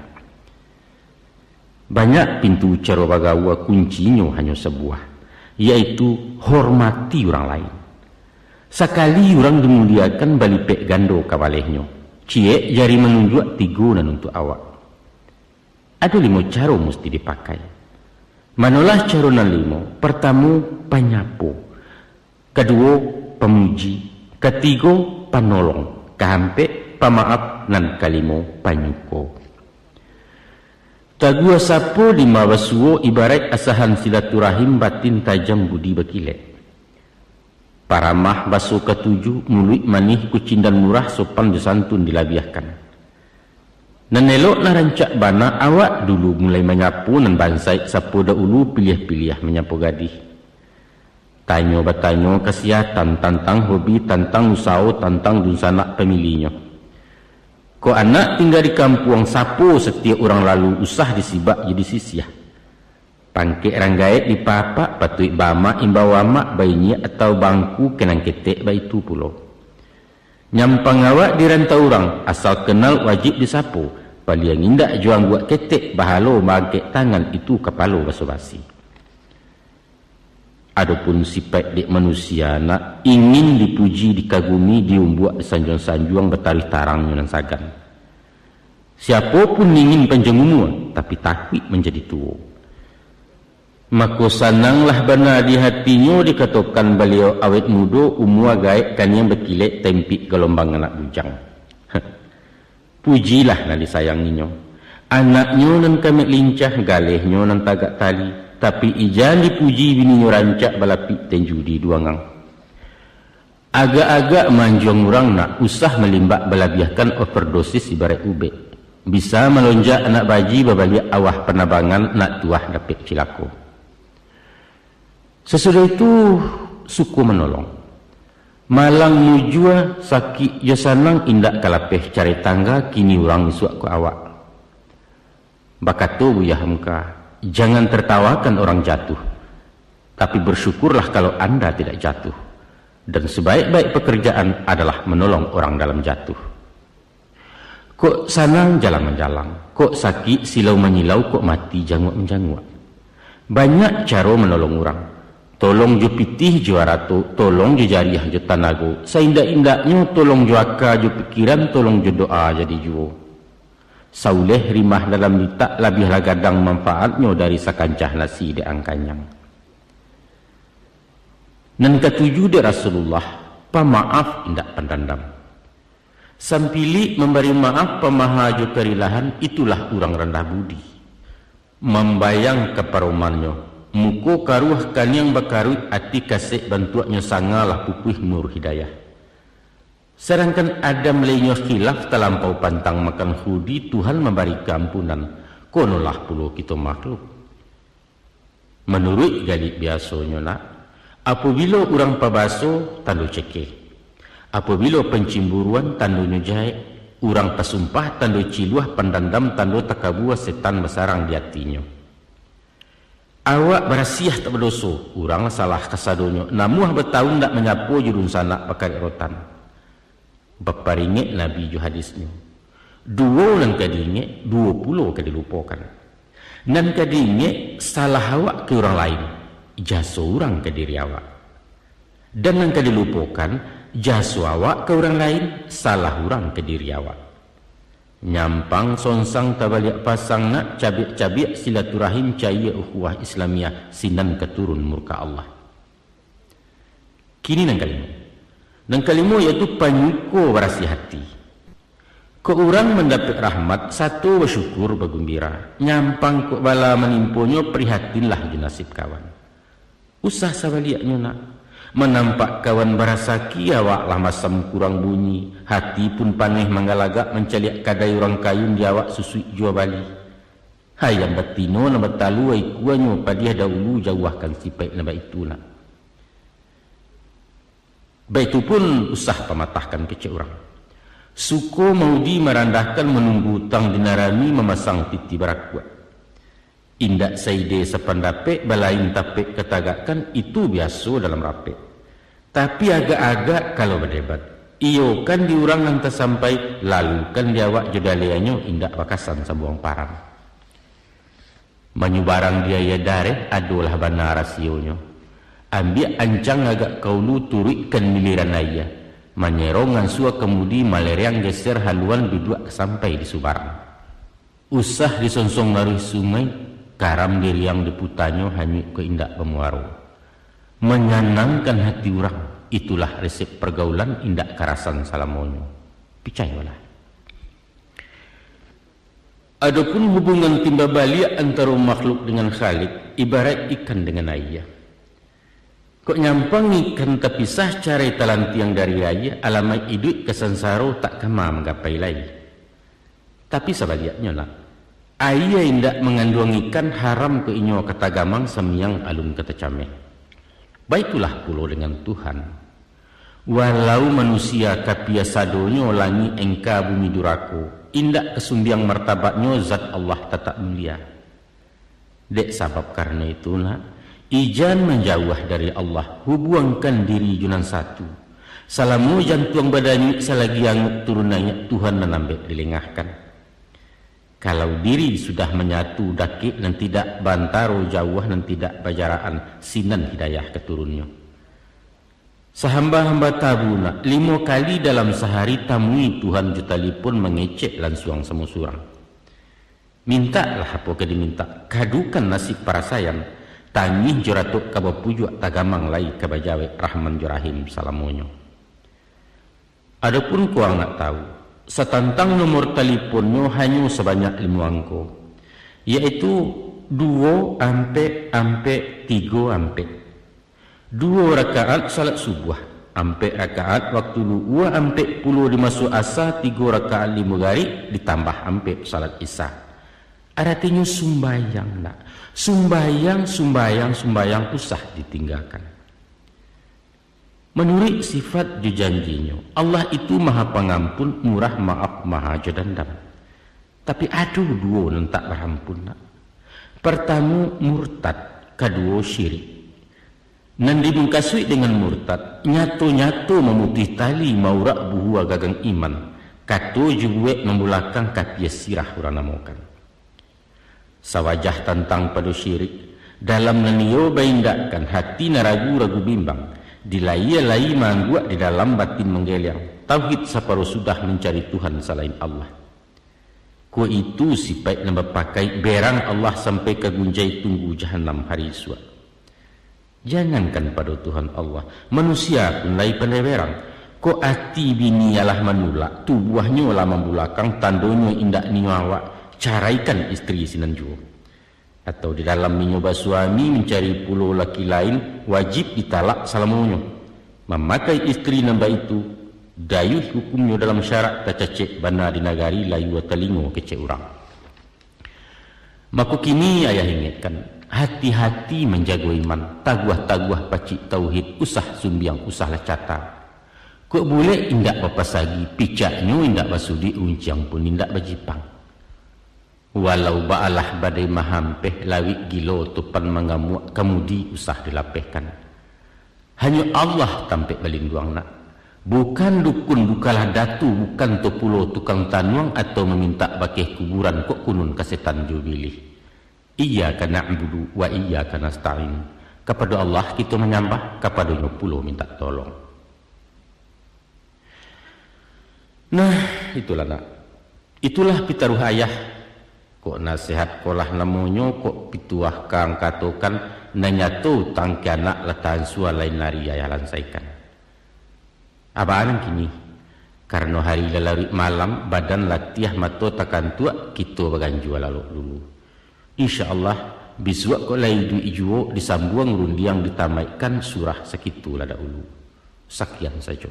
Banyak pintu cara bagawa kuncinya hanya sebuah, yaitu hormati orang lain. Sekali orang dimuliakan balipek gando kabalehnya, cie jari menunjuk tiga dan untuk awak. Ada 5 cara mesti dipakai. Manalah cara nan 5? Pertama, penyapu. Kedua, pemuji. Ketiga, penolong. Kehampe, pemaaf. Dan kelima, penyuko. Tagua sapo 5 basuo ibarat asahan silaturahim batin tajam budi bekilek. Paramah baso ke-7, mulut manih kucing dan murah sopan disantun dilabiahkan. Dan elok na rancak bana awak dulu mulai menyapu dan bansai sapu dahulu pilih-pilih menyapu gadis. Tanyo bertanyo kesihatan, tantang hobi, tantang usaha, tantang dunsanak pemilihnya. Ko anak tinggal di kampung sapu setiap orang lalu usah disibak jadi sisiah. Pangkek ranggait di papak patuik bama imbawa mak bayinya atau bangku kenang ketek bayi itu pulau. Nyampang awak di rantau orang asal kenal wajib disapu. Paliang indak juang buat ketek bahalo magek tangan itu kepala basa-basi. Adapun sifat dek manusia nak ingin dipuji, dikagumi, diumbuak, disanjuang-sanjuang bertarih tarang dan sagan. Siapapun ingin panjang umur tapi takut menjadi tua. Maka sananglah benar di hatinya dikatakan beliau awet muda umur gaib kan yang berkilat tempik gelombang anak bujang. Pujilah nak disayanginya. Anaknya nan kamek lincah, galehnya nan tagak tali. Tapi ijan dipuji bininya rancak balapik dan judi duangang. Agak-agak manjong orang nak usah melimbak balabiahkan overdosis ibarat ubek. Bisa melonjak anak baji babaliak awah penabangan nak tuah dapat cilako. Sesudah itu suku menolong. Malang mujua sakit jasanang indak kalapeh cari tangga kini orang isuak ke awak. Bakatu buyah muka, jangan tertawakan orang jatuh. Tapi bersyukurlah kalau anda tidak jatuh. Dan sebaik-baik pekerjaan adalah menolong orang dalam jatuh. Kok sanang jalan menjalang, kok sakit silau menyilau, kok mati janguk-menjanguk. Banyak cara menolong orang. Tolong jo pitih jo arato, tolong jo jariah jo tanago. Seindak-indaknya tolong jo aka jo pikiran, tolong jo doa jadi juo. Sauleh rimah dalam litak labih lagadang manfaatnya dari sakancah nasi de angkanyang. Dan ketujuh de Rasulullah, pemaaf indak pendendam. Sampili memberi maaf pemaha jo kerilahan, itulah orang rendah budi. Membayang keparumannya. Muko karuh kaniang bakarut ati kasih bantuaknya sangalah pupih nur hidayah. Sedangkan Adam lainnya khilaf terlampau pantang makan hudi, Tuhan memberi keampunan. Konolah puluh kita makhluk. Menurut galit biasanya nak, apabila orang pabaso tandu cekeh, apabila pencimburuan tandu nyejai, orang pesumpah tandu ciluah pendandam tandu takabuah setan besarang di hatinya. Awak berasiah tak berdosa, orang salah kasadonya. Namuh bertahun tak menyapu jurun sanak pakai rotan. Beparingit Nabi ju hadisnya. 2 nan kadinge 20 ke dilupakan. Nan kadinge salah awak ke orang lain, jasa orang ke diri awak. Dan nan kadilupakan jasa awak ke orang lain, salah orang ke diri awak. Nyampang sonsang tabaliak pasang nak cabik-cabik silaturahim cahaya ukhuwah Islamiyah sinan keturun murka Allah. Kini nang kalimo. Nang kalimo iaitu panyuko berasi hati. Ko orang mendapat rahmat satu bersyukur bergembira. Nyampang ko bala menimpunyo prihatinlah jenasib kawan. Usah sabaliaknya nak. Menampak kawan berasa kiawak lah masam kurang bunyi. Hati pun paneh manggalagak mencaliak kadai orang kayun di awak susui jua bali. Hayam batino na batalu ay kuanyo padiah dahulu jauhkan sipai na itu nak. Baik itu pun usah pematahkan kecek orang. Suko maudi merandahkan menunggu utang dinarami memasang titi berakuat. Indak saide sepandapek balain tapek ketagakan itu biasa dalam rapek. Tapi agak-agak kalau berdebat. Iyo kan diurang nanti sampai lalu kan diawak jodaliannya indak bakasan sabuang parang. Menyubarang dia ya dare adalah benar rasionya. Ambil ancang agak kau lu turikkan miliran ayah. Menyerongan sua kemudi maleriang geser haluan bidua sampai di Subarang. Usah disonsong naruh sungai, karam diri yang diputanyo hanya ke indak pemuaro. Menyenangkan hati orang, itulah resep pergaulan indak karasan salamonyo. Picayolah. Adapun hubungan timba balik antara makhluk dengan Khalik ibarat ikan dengan ayah. Kok nyampang ikan terpisah cara talantiang dari ayah, alamai hidup kesansaro tak kema menggapai lagi. Tapi sebaliknya nak, ayah indak mengandung ikan haram ke inyo kata gamang semiang alun kata cameh. Baikulah pulau dengan Tuhan. Walau manusia kapia sadonyo langi engka bumi durako, indak kesumbiang martabatnya zat Allah tetap mulia. Dek sebab karena itu nak, ijan menjauh dari Allah, hubungkan diri junan satu. Salamu jantung badannya selagi yang turunannya Tuhan menambah dilengahkan. Kalau diri sudah menyatu dakik dan tidak bantaro jauh dan tidak bajaraan sinan hidayah keturunnya. Sahamba-hamba tabuna 5 kali dalam sehari tamui Tuhan jutalipun mengecek lansuang semusurang. Mintalah apa ke diminta, kadukan nasib para sayang, tangih joratuk kabapujuk tagamang lai kabajawe rahman jorahim salamonyo. Adapun kuang nak tahu, setantang nomor teleponnya hanya sebanyak 5 angko, yaitu 2 ampe 3 ampe. 2 rakaat salat subuh, ampe rakaat waktu lu 2 ampe 10 dimasuk asa, 3 rakaat 5 gari ditambah ampe salat isya. Artinya sumbayang nak, sumbayang usah ditinggalkan. Menurut sifat dijanjinya, Allah itu maha pengampun, murah maaf, maha jadandam. Tapi ada 2 yang tak berampun nak. Pertama murtad, kedua syirik. Nandi mengkasui dengan murtad, nyato-nyato memutih tali maurak buhua gagang iman, kato jubuek membulakang kapia sirah urang namokan. Sawajah tentang pada syirik, dalam nanio baindakan hati naragu-ragu bimbang, dilai-lai mangguak di dalam batin menggeliang, tauhid separuh sudah mencari Tuhan selain Allah. Ku itu sifat yang berpakai berang Allah sampai ke gunjai tunggu jahanam hari esok. Jangankan pada Tuhan Allah, manusia pun lain pandai berang. Ko ati bini ialah menulak, tubuhnya lah membulakang, tandonyo indak niyo awak, caraikan istri sinanjuo. Atau di dalam minyoba suami mencari pulau laki lain, wajib ditalak salamonyo. Memakai istri nambah itu, dayuh hukumnya dalam syarat tercecek bana di nagari layu telingo kecek urang. Maka kini ayah ingatkan, hati-hati menjaga iman, taguah-taguah pacik tauhid, usah sumbiang, usah lecata. Kok boleh indak bapasagi, picaknya indak basudi, unciang pun indak bajipang. Walau ba'alah badai mahampeh, lawik gilo tupan mengamuk, kemudi usah dilapehkan. Hanya Allah tampik balingduang nak. Bukan dukun, bukalah datu, bukan topulo tukang tanuang atau meminta bakeh kuburan, kok kunun kasetan jubilih. Iyyaka na'budu wa iyyaka nasta'in. Kepada Allah kita menyembah, kepadanya pula minta tolong. Nah, itulah nak. Itulah pitaruh ayah. Kok nasihat kolah namanya, kok pituah kang katokan nanyato tangki anak letahan sua lain nari ayah lansaikan. Abang kini, karena hari lalari malam badan latih mato takan tua kita baganjua lalu dulu. InsyaAllah biswa kok laidu ijuo disambuang rundiang ditamaikan surah sekitu lada ulu. Sekian saja.